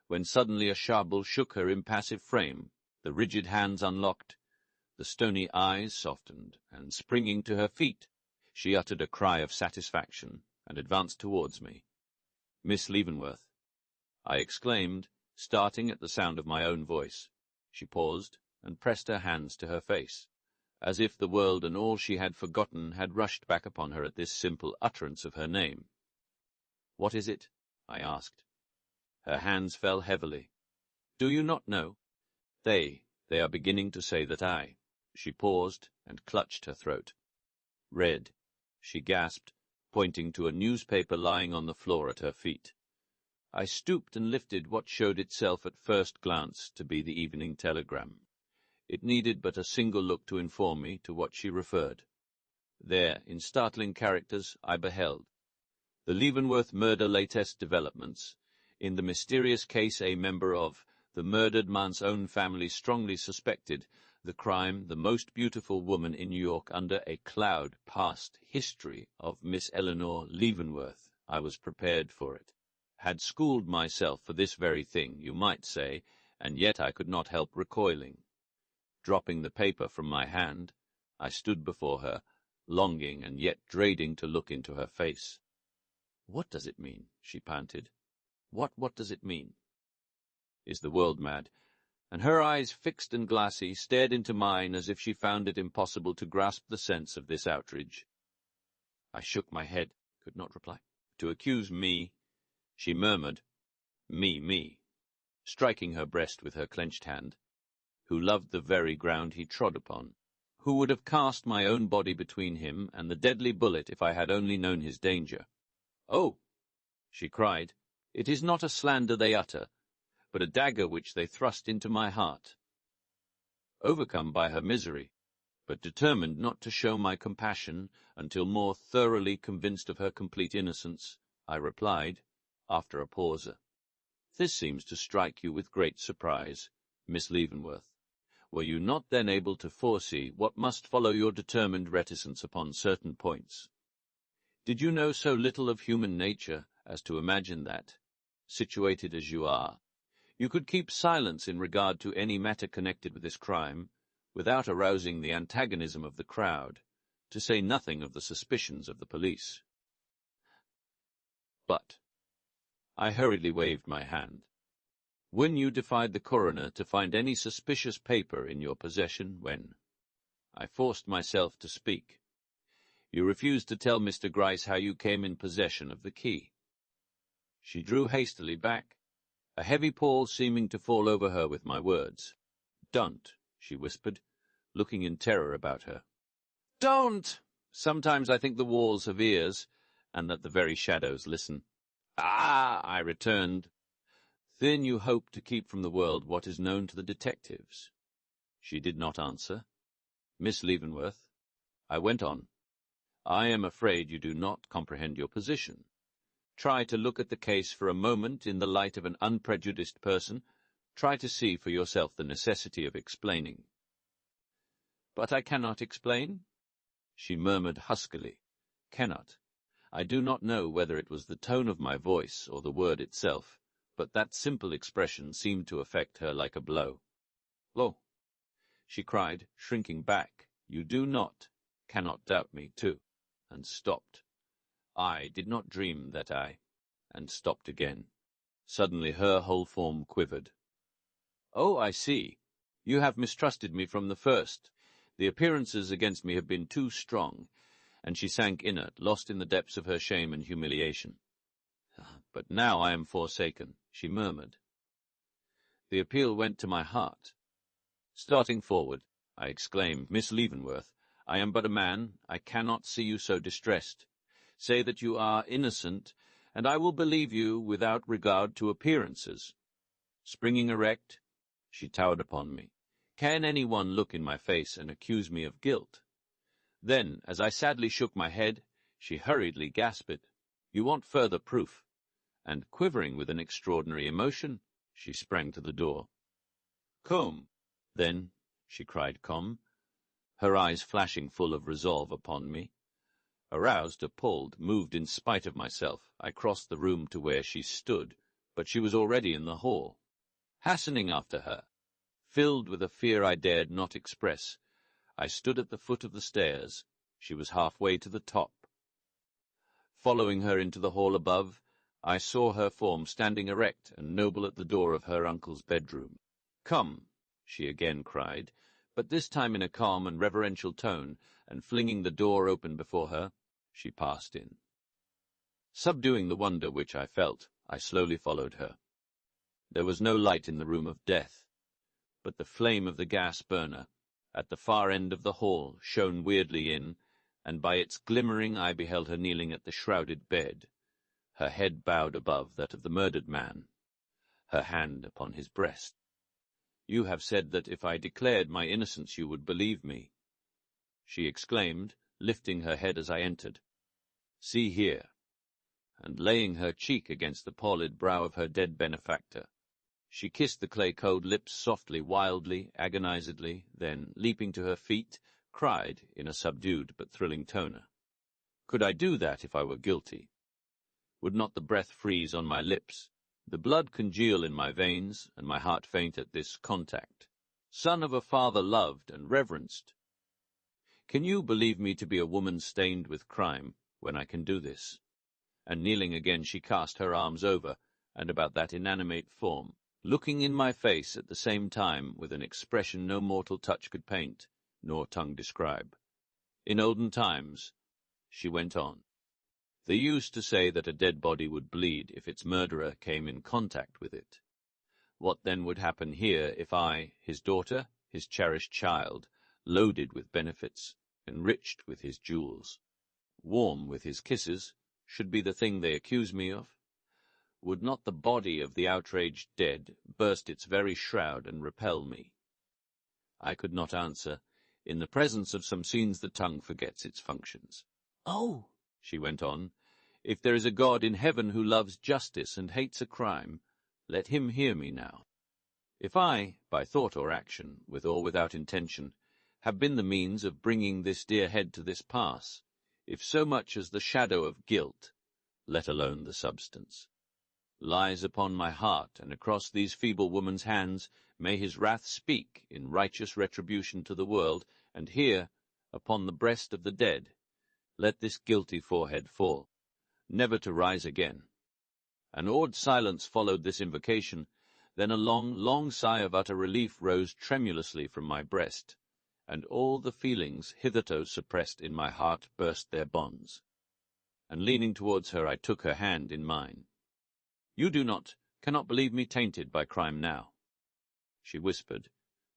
A: when suddenly a charbel shook her impassive frame, the rigid hands unlocked, the stony eyes softened, and springing to her feet, she uttered a cry of satisfaction, and advanced towards me. Miss Leavenworth, I exclaimed, starting at the sound of my own voice. She paused, and pressed her hands to her face, as if the world and all she had forgotten had rushed back upon her at this simple utterance of her name. What is it? I asked. Her hands fell heavily. Do you not know? They are beginning to say that I. She paused, and clutched her throat. Read, she gasped, pointing to a newspaper lying on the floor at her feet. I stooped and lifted what showed itself at first glance to be the Evening Telegram. It needed but a single look to inform me to what she referred. There, in startling characters, I beheld the Leavenworth murder latest developments. In the mysterious case a member of the murdered man's own family strongly suspected the crime the most beautiful woman in New York under a cloud past history of Miss Eleanor Leavenworth. I was prepared for it. Had schooled myself for this very thing, you might say, and yet I could not help recoiling. Dropping the paper from my hand, I stood before her, longing and yet dreading to look into her face. What does it mean? She panted. What does it mean? Is the world mad? And her eyes, fixed and glassy, stared into mine as if she found it impossible to grasp the sense of this outrage. I shook my head, could not reply. To accuse me, she murmured, me, striking her breast with her clenched hand, who loved the very ground he trod upon, who would have cast my own body between him and the deadly bullet if I had only known his danger. Oh, she cried, it is not a slander they utter, but a dagger which they thrust into my heart. Overcome by her misery, but determined not to show my compassion until more thoroughly convinced of her complete innocence, I replied, after a pause, This seems to strike you with great surprise, Miss Leavenworth. Were you not then able to foresee what must follow your determined reticence upon certain points? Did you know so little of human nature as to imagine that, situated as you are, you could keep silence in regard to any matter connected with this crime, without arousing the antagonism of the crowd, to say nothing of the suspicions of the police. But I hurriedly waved my hand. When you defied the coroner to find any suspicious paper in your possession, when I forced myself to speak, you refused to tell Mr. Gryce how you came in possession of the key. She drew hastily back, a heavy pall seeming to fall over her with my words. "Don't," she whispered, looking in terror about her. "Don't! Sometimes I think the walls have ears, and that the very shadows listen." "Ah!" I returned. "Then you hope to keep from the world what is known to the detectives." She did not answer. "Miss Leavenworth," I went on, "I am afraid you do not comprehend your position. Try to look at the case for a moment in the light of an unprejudiced person. Try to see for yourself the necessity of explaining." "But I cannot explain?" She murmured huskily. "Cannot." I do not know whether it was the tone of my voice or the word itself, but that simple expression seemed to affect her like a blow. "Oh," she cried, shrinking back, "you cannot doubt me, too," and stopped. I did not dream that and stopped again. Suddenly her whole form quivered. "Oh, I see. You have mistrusted me from the first. The appearances against me have been too strong," and she sank inert, lost in the depths of her shame and humiliation. "But now I am forsaken," she murmured. The appeal went to my heart. Starting forward, I exclaimed, "Miss Leavenworth, I am but a man. I cannot see you so distressed. Say that you are innocent, and I will believe you without regard to appearances." Springing erect, she towered upon me. "Can anyone look in my face and accuse me of guilt?" Then, as I sadly shook my head, she hurriedly gasped, "You want further proof," and, quivering with an extraordinary emotion, she sprang to the door. "Come." "Then," she cried, "come," her eyes flashing full of resolve upon me. Aroused, appalled, moved in spite of myself, I crossed the room to where she stood, but she was already in the hall. Hastening after her, filled with a fear I dared not express, I stood at the foot of the stairs. She was halfway to the top. Following her into the hall above, I saw her form standing erect and noble at the door of her uncle's bedroom. "Come," she again cried, but this time in a calm and reverential tone, and flinging the door open before her, she passed in. Subduing the wonder which I felt, I slowly followed her. There was no light in the room of death, but the flame of the gas burner, at the far end of the hall, shone weirdly in, and by its glimmering I beheld her kneeling at the shrouded bed, her head bowed above that of the murdered man, her hand upon his breast. "You have said that if I declared my innocence you would believe me," she exclaimed, lifting her head as I entered. "See here," and laying her cheek against the pallid brow of her dead benefactor, she kissed the clay-cold lips softly, wildly, agonizedly, then, leaping to her feet, cried in a subdued but thrilling tone, "Could I do that if I were guilty? Would not the breath freeze on my lips, the blood congeal in my veins, and my heart faint at this contact? Son of a father loved and reverenced, can you believe me to be a woman stained with crime, when I can do this?" And kneeling again, she cast her arms over and about that inanimate form, looking in my face at the same time with an expression no mortal touch could paint, nor tongue describe. "In olden times," she went on, "they used to say that a dead body would bleed if its murderer came in contact with it. What then would happen here if I, his daughter, his cherished child, loaded with benefits, enriched with his jewels, warm with his kisses, should be the thing they accuse me of? Would not the body of the outraged dead burst its very shroud and repel me?" I could not answer. In the presence of some scenes the tongue forgets its functions. "Oh," she went on, "if there is a God in heaven who loves justice and hates a crime, let him hear me now. If I, by thought or action, with or without intention, have been the means of bringing this dear head to this pass, if so much as the shadow of guilt, let alone the substance, lies upon my heart, and across these feeble woman's hands, may his wrath speak in righteous retribution to the world, and here upon the breast of the dead, let this guilty forehead fall, never to rise again. An awed silence followed this invocation, then a long, long sigh of utter relief rose tremulously from my breast, and all the feelings hitherto suppressed in my heart burst their bonds. And leaning towards her, I took her hand in mine. "You cannot believe me tainted by crime now," she whispered,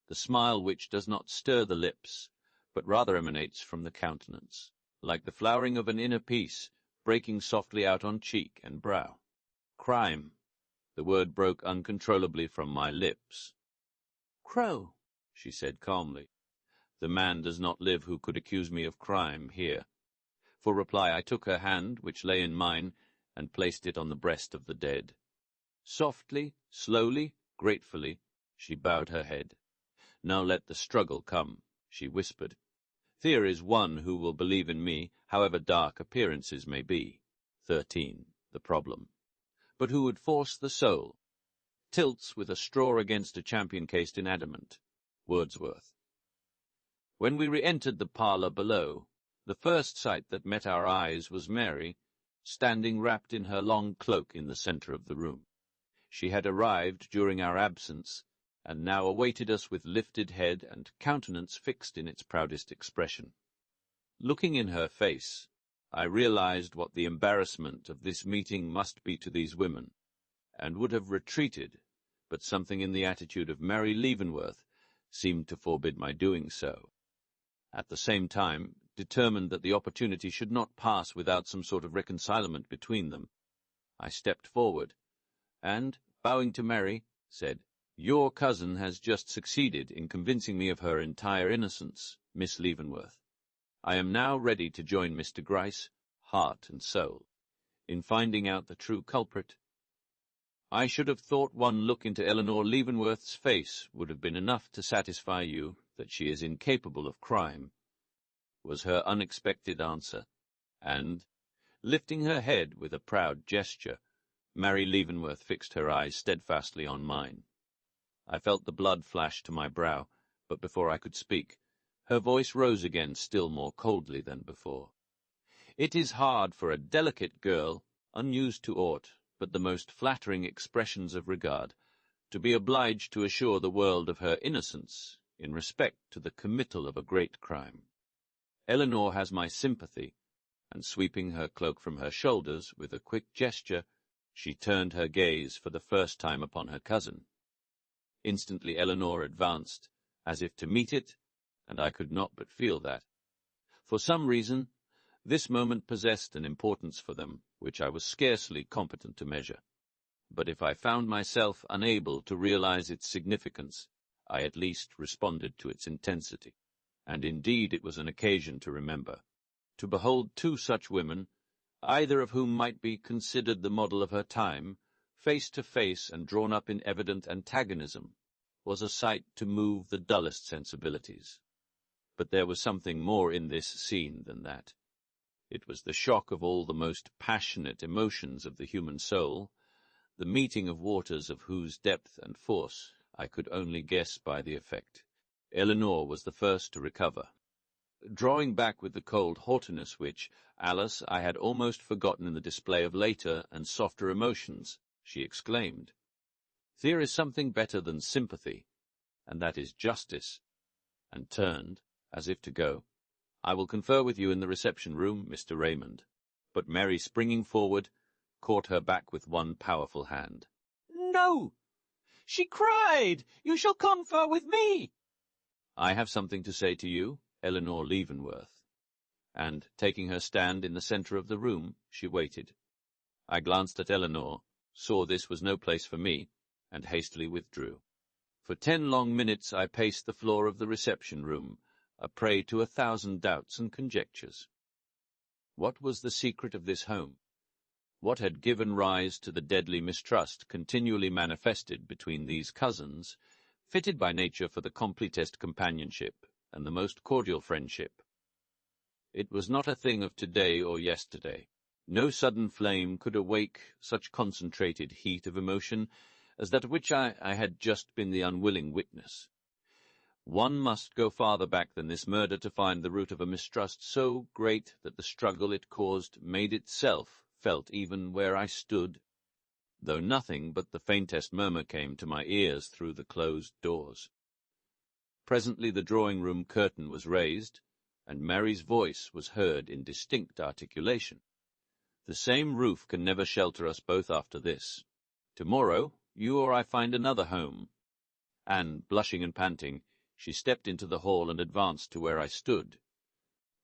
A: the smile which does not stir the lips, but rather emanates from the countenance, like the flowering of an inner peace, breaking softly out on cheek and brow. "Crime," the word broke uncontrollably from my lips. "Crow," she said calmly. "The man does not live who could accuse me of crime here." For reply I took her hand, which lay in mine, and placed it on the breast of the dead. Softly, slowly, gratefully, she bowed her head. "Now let the struggle come," she whispered. "Fear is one who will believe in me, however dark appearances may be." 13. The problem. But who would force the soul? Tilts with a straw against a champion cased in adamant. Wordsworth. When we re-entered the parlour below, the first sight that met our eyes was Mary, standing wrapped in her long cloak in the centre of the room. She had arrived during our absence, and now awaited us with lifted head and countenance fixed in its proudest expression. Looking in her face, I realized what the embarrassment of this meeting must be to these women, and would have retreated, but something in the attitude of Mary Leavenworth seemed to forbid my doing so. At the same time, determined that the opportunity should not pass without some sort of reconcilement between them, I stepped forward, and, bowing to Mary, said, "Your cousin has just succeeded in convincing me of her entire innocence, Miss Leavenworth. I am now ready to join Mr. Gryce, heart and soul, in finding out the true culprit." I should have thought one look into Eleanor Leavenworth's face would have been enough to satisfy you that she is incapable of crime, was her unexpected answer, and, lifting her head with a proud gesture, Mary Leavenworth fixed her eyes steadfastly on mine. I felt the blood flash to my brow, but before I could speak, her voice rose again still more coldly than before. "It is hard for a delicate girl, unused to aught but the most flattering expressions of regard, to be obliged to assure the world of her innocence in respect to the committal of a great crime. Eleanor has my sympathy," and sweeping her cloak from her shoulders with a quick gesture, she turned her gaze for the first time upon her cousin. Instantly Eleanor advanced, as if to meet it, and I could not but feel that. For some reason, this moment possessed an importance for them which I was scarcely competent to measure. But if I found myself unable to realize its significance, I at least responded to its intensity. And indeed it was an occasion to remember. To behold two such women, either of whom might be considered the model of her time, face to face and drawn up in evident antagonism, was a sight to move the dullest sensibilities. But there was something more in this scene than that. It was the shock of all the most passionate emotions of the human soul, the meeting of waters of whose depth and force I could only guess by the effect. Eleanor was the first to recover. Drawing back with the cold haughtiness which, Alice, I had almost forgotten in the display of later and softer emotions, she exclaimed, "There is something better than sympathy, and that is justice," and turned, as if to go. "I will confer with you in the reception-room, Mr. Raymond." But Mary, springing forward, caught her back with one powerful hand.
B: "No!" she cried. "You shall confer with me."
A: "I have something to say to you, Eleanor Leavenworth." And, taking her stand in the centre of the room, she waited. I glanced at Eleanor, saw this was no place for me, and hastily withdrew. For 10 long minutes I paced the floor of the reception-room, a prey to 1,000 doubts and conjectures. What was the secret of this home? What had given rise to the deadly mistrust continually manifested between these cousins, fitted by nature for the completest companionship and the most cordial friendship? It was not a thing of today or yesterday. No sudden flame could awake such concentrated heat of emotion as that of which I had just been the unwilling witness. One must go farther back than this murder to find the root of a mistrust so great that the struggle it caused made itself felt even where I stood, though nothing but the faintest murmur came to my ears through the closed doors. Presently the drawing-room curtain was raised, and Mary's voice was heard in distinct articulation. "The same roof can never shelter us both after this. Tomorrow you or I find another home." And, blushing and panting, she stepped into the hall and advanced to where I stood.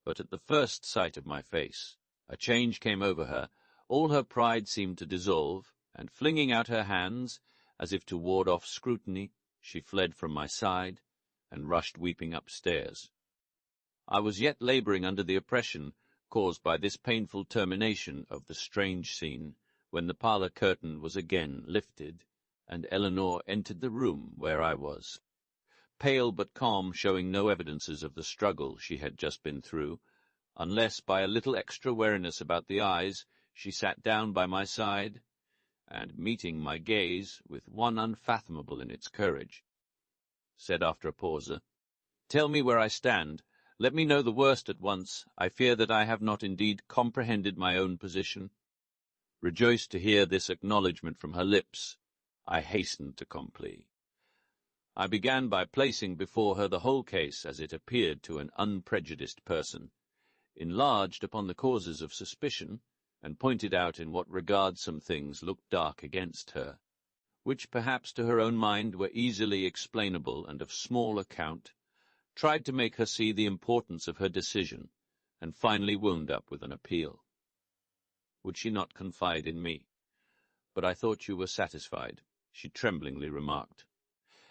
A: But at the first sight of my face, a change came over her. All her pride seemed to dissolve, and flinging out her hands, as if to ward off scrutiny, she fled from my side, and rushed weeping upstairs. I was yet labouring under the oppression caused by this painful termination of the strange scene, when the parlour curtain was again lifted, and Eleanor entered the room where I was. Pale but calm, showing no evidences of the struggle she had just been through, unless by a little extra wariness about the eyes, she sat down by my side, and, meeting my gaze with one unfathomable in its courage, said after a pause, "Tell me where I stand. Let me know the worst at once. I fear that I have not indeed comprehended my own position." Rejoiced to hear this acknowledgment from her lips, I hastened to comply. I began by placing before her the whole case as it appeared to an unprejudiced person, enlarged upon the causes of suspicion, and pointed out in what regard some things looked dark against her, which perhaps to her own mind were easily explainable and of small account, tried to make her see the importance of her decision, and finally wound up with an appeal. Would she not confide in me? "But I thought you were satisfied," she tremblingly remarked.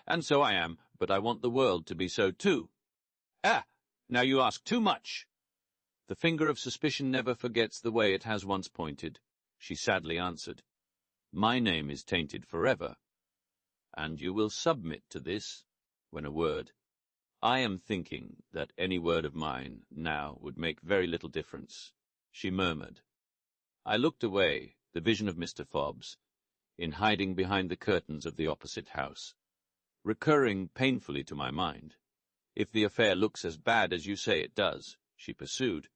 A: "And so I am, but I want the world to be so too." "Ah, now you ask too much." "The finger of suspicion never forgets the way it has once pointed," she sadly answered. "My name is tainted forever. And you will submit to this, when a word. I am thinking that any word of mine now would make very little difference," she murmured. I looked away, the vision of Mr. Fobbs, in hiding behind the curtains of the opposite house, recurring painfully to my mind. "If the affair looks as bad as you say it does," she pursued,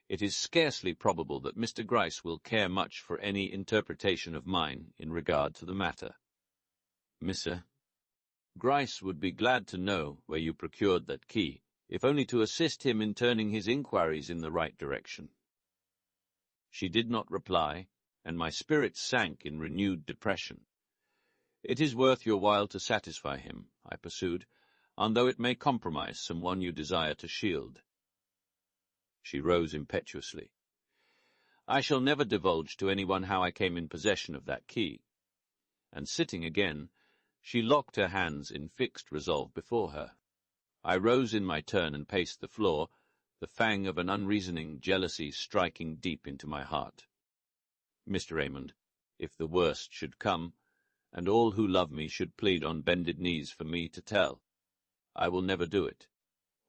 A: "it is scarcely probable that Mr. Gryce will care much for any interpretation of mine in regard to the matter. Mr. Gryce would be glad to know where you procured that key, if only to assist him in turning his inquiries in the right direction." She did not reply, and my spirits sank in renewed depression. "It is worth your while to satisfy him," I pursued, "and though it may compromise some one you desire to shield." She rose impetuously. "I shall never divulge to anyone how I came in possession of that key." And sitting again, she locked her hands in fixed resolve before her. I rose in my turn and paced the floor, the fang of an unreasoning jealousy striking deep into my heart. "Mr. Raymond, if the worst should come, and all who love me should plead on bended knees for me to tell, I will never do it."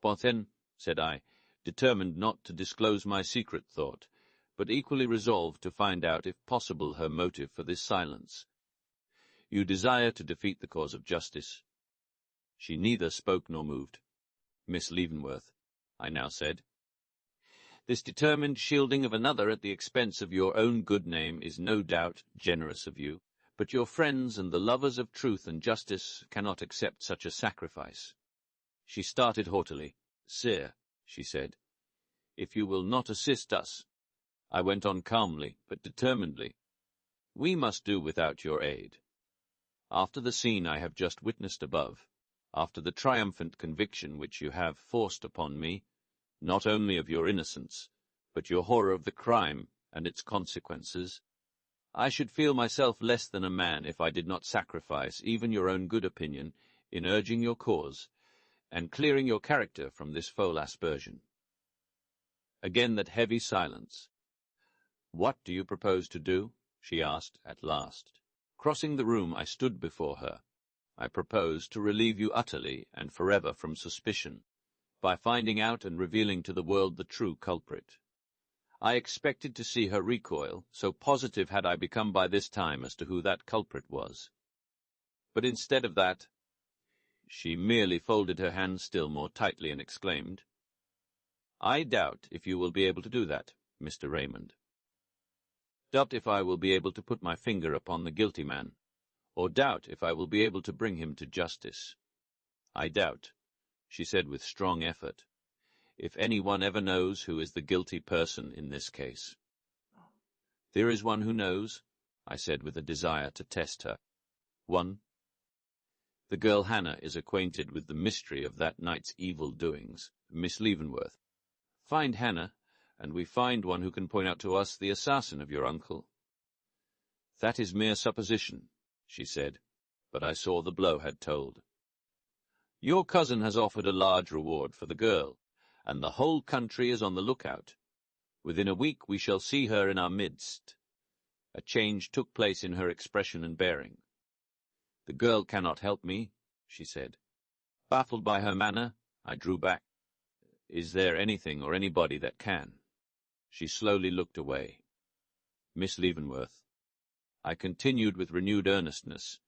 A: "But then," said I, determined not to disclose my secret thought, but equally resolved to find out, if possible, her motive for this silence. "You desire to defeat the cause of justice." She neither spoke nor moved. "Miss Leavenworth," I now said, "this determined shielding of another at the expense of your own good name is no doubt generous of you, but your friends and the lovers of truth and justice cannot accept such a sacrifice." She started haughtily. "Sir," she said, "if you will not assist us," I went on calmly but determinedly, "we must do without your aid. After the scene I have just witnessed above, after the triumphant conviction which you have forced upon me, not only of your innocence, but your horror of the crime and its consequences, I should feel myself less than a man if I did not sacrifice even your own good opinion in urging your cause, and clearing your character from this foul aspersion." Again that heavy silence. "What do you propose to do?" she asked at last. Crossing the room, I stood before her. "I propose to relieve you utterly and forever from suspicion, by finding out and revealing to the world the true culprit." I expected to see her recoil, so positive had I become by this time as to who that culprit was. But instead of that, She merely folded her hands still more tightly and exclaimed, "I doubt if you will be able to do that, Mr. Raymond. Doubt if I will be able to put my finger upon the guilty man, or doubt if I will be able to bring him to justice. I doubt," she said with strong effort, "if anyone ever knows who is the guilty person in this case." "There is one who knows," I said with a desire to test her. "One. The girl Hannah is acquainted with the mystery of that night's evil doings, Miss Leavenworth. Find Hannah, and we find one who can point out to us the assassin of your uncle." "That is mere supposition," she said, but I saw the blow had told. "Your cousin has offered a large reward for the girl, and the whole country is on the lookout. Within a week we shall see her in our midst." A change took place in her expression and bearing. "The girl cannot help me," she said. Baffled by her manner, I drew back. "Is there anything or anybody that can?" She slowly looked away. "Miss Leavenworth," I continued with renewed earnestness,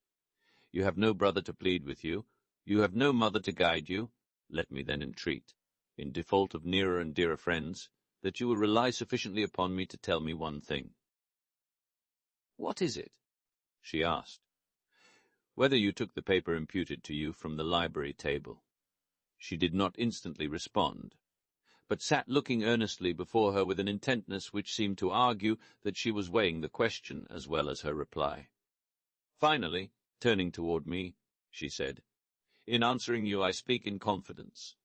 A: "you have no brother to plead with you. You have no mother to guide you. Let me then entreat, in default of nearer and dearer friends, that you will rely sufficiently upon me to tell me one thing." "What is it?" she asked. "Whether you took the paper imputed to you from the library table." She did not instantly respond, but sat looking earnestly before her with an intentness which seemed to argue that she was weighing the question as well as her reply. Finally, turning toward me, she said, "In answering you I speak in confidence."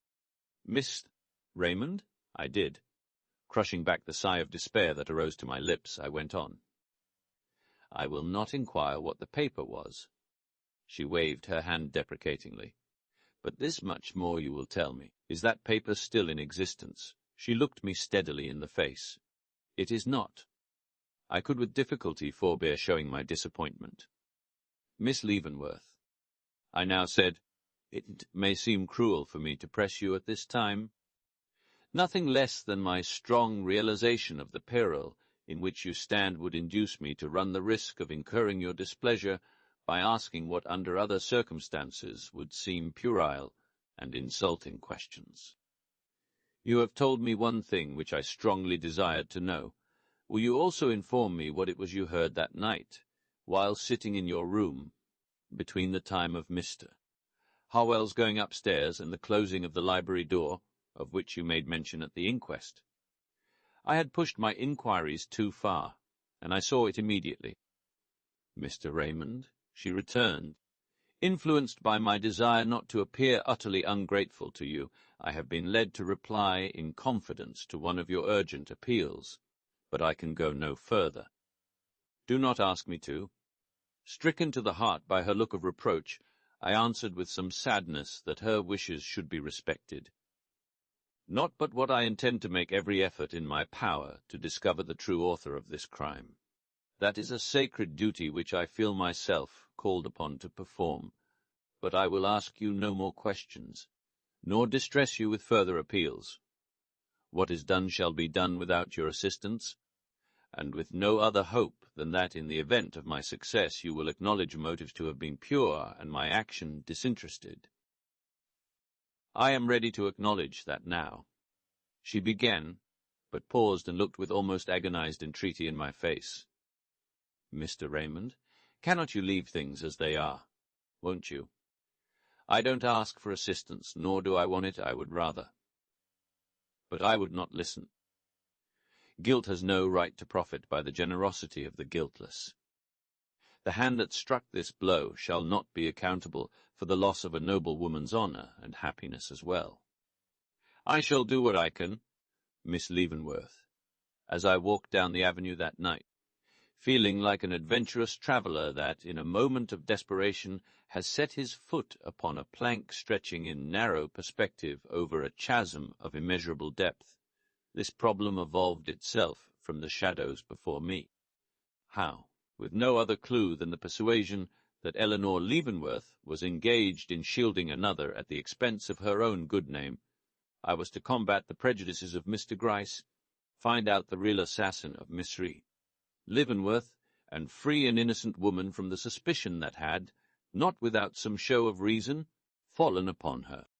A: "Miss Raymond?" I did. Crushing back the sigh of despair that arose to my lips, I went on. "I will not inquire what the paper was." She waved her hand deprecatingly. "But this much more you will tell me. Is that paper still in existence?" She looked me steadily in the face. "It is not." I could with difficulty forbear showing my disappointment. "Miss Leavenworth," I now said, "it may seem cruel for me to press you at this time. Nothing less than my strong realization of the peril in which you stand would induce me to run the risk of incurring your displeasure by asking what under other circumstances would seem puerile and insulting questions. You have told me one thing which I strongly desired to know. Will you also inform me what it was you heard that night, while sitting in your room, between the time of Mr. Harwell's going upstairs and the closing of the library door, of which you made mention at the inquest?" I had pushed my inquiries too far, and I saw it immediately. "Mr. Raymond," she returned, "influenced by my desire not to appear utterly ungrateful to you, I have been led to reply in confidence to one of your urgent appeals, but I can go no further. Do not ask me to." Stricken to the heart by her look of reproach, I answered with some sadness that her wishes should be respected. "Not but what I intend to make every effort in my power to discover the true author of this crime. That is a sacred duty which I feel myself called upon to perform, but I will ask you no more questions, nor distress you with further appeals. What is done shall be done without your assistance, and with no other hope than that in the event of my success you will acknowledge motives to have been pure and my action disinterested." "I am ready to acknowledge that now." She began, but paused and looked with almost agonized entreaty in my face. "Mr. Raymond, cannot you leave things as they are? Won't you? I don't ask for assistance, nor do I want it, I would rather." But I would not listen. Guilt has no right to profit by the generosity of the guiltless. The hand that struck this blow shall not be accountable for the loss of a noble woman's honor and happiness as well. I shall do what I can, Miss Leavenworth, as I walked down the avenue that night, feeling like an adventurous traveller that, in a moment of desperation, has set his foot upon a plank stretching in narrow perspective over a chasm of immeasurable depth. This problem evolved itself from the shadows before me. How? With no other clue than the persuasion that Eleanor Leavenworth was engaged in shielding another at the expense of her own good name, I was to combat the prejudices of Mr. Gryce, find out the real assassin of Miss Leavenworth, and free an innocent woman from the suspicion that had, not without some show of reason, fallen upon her.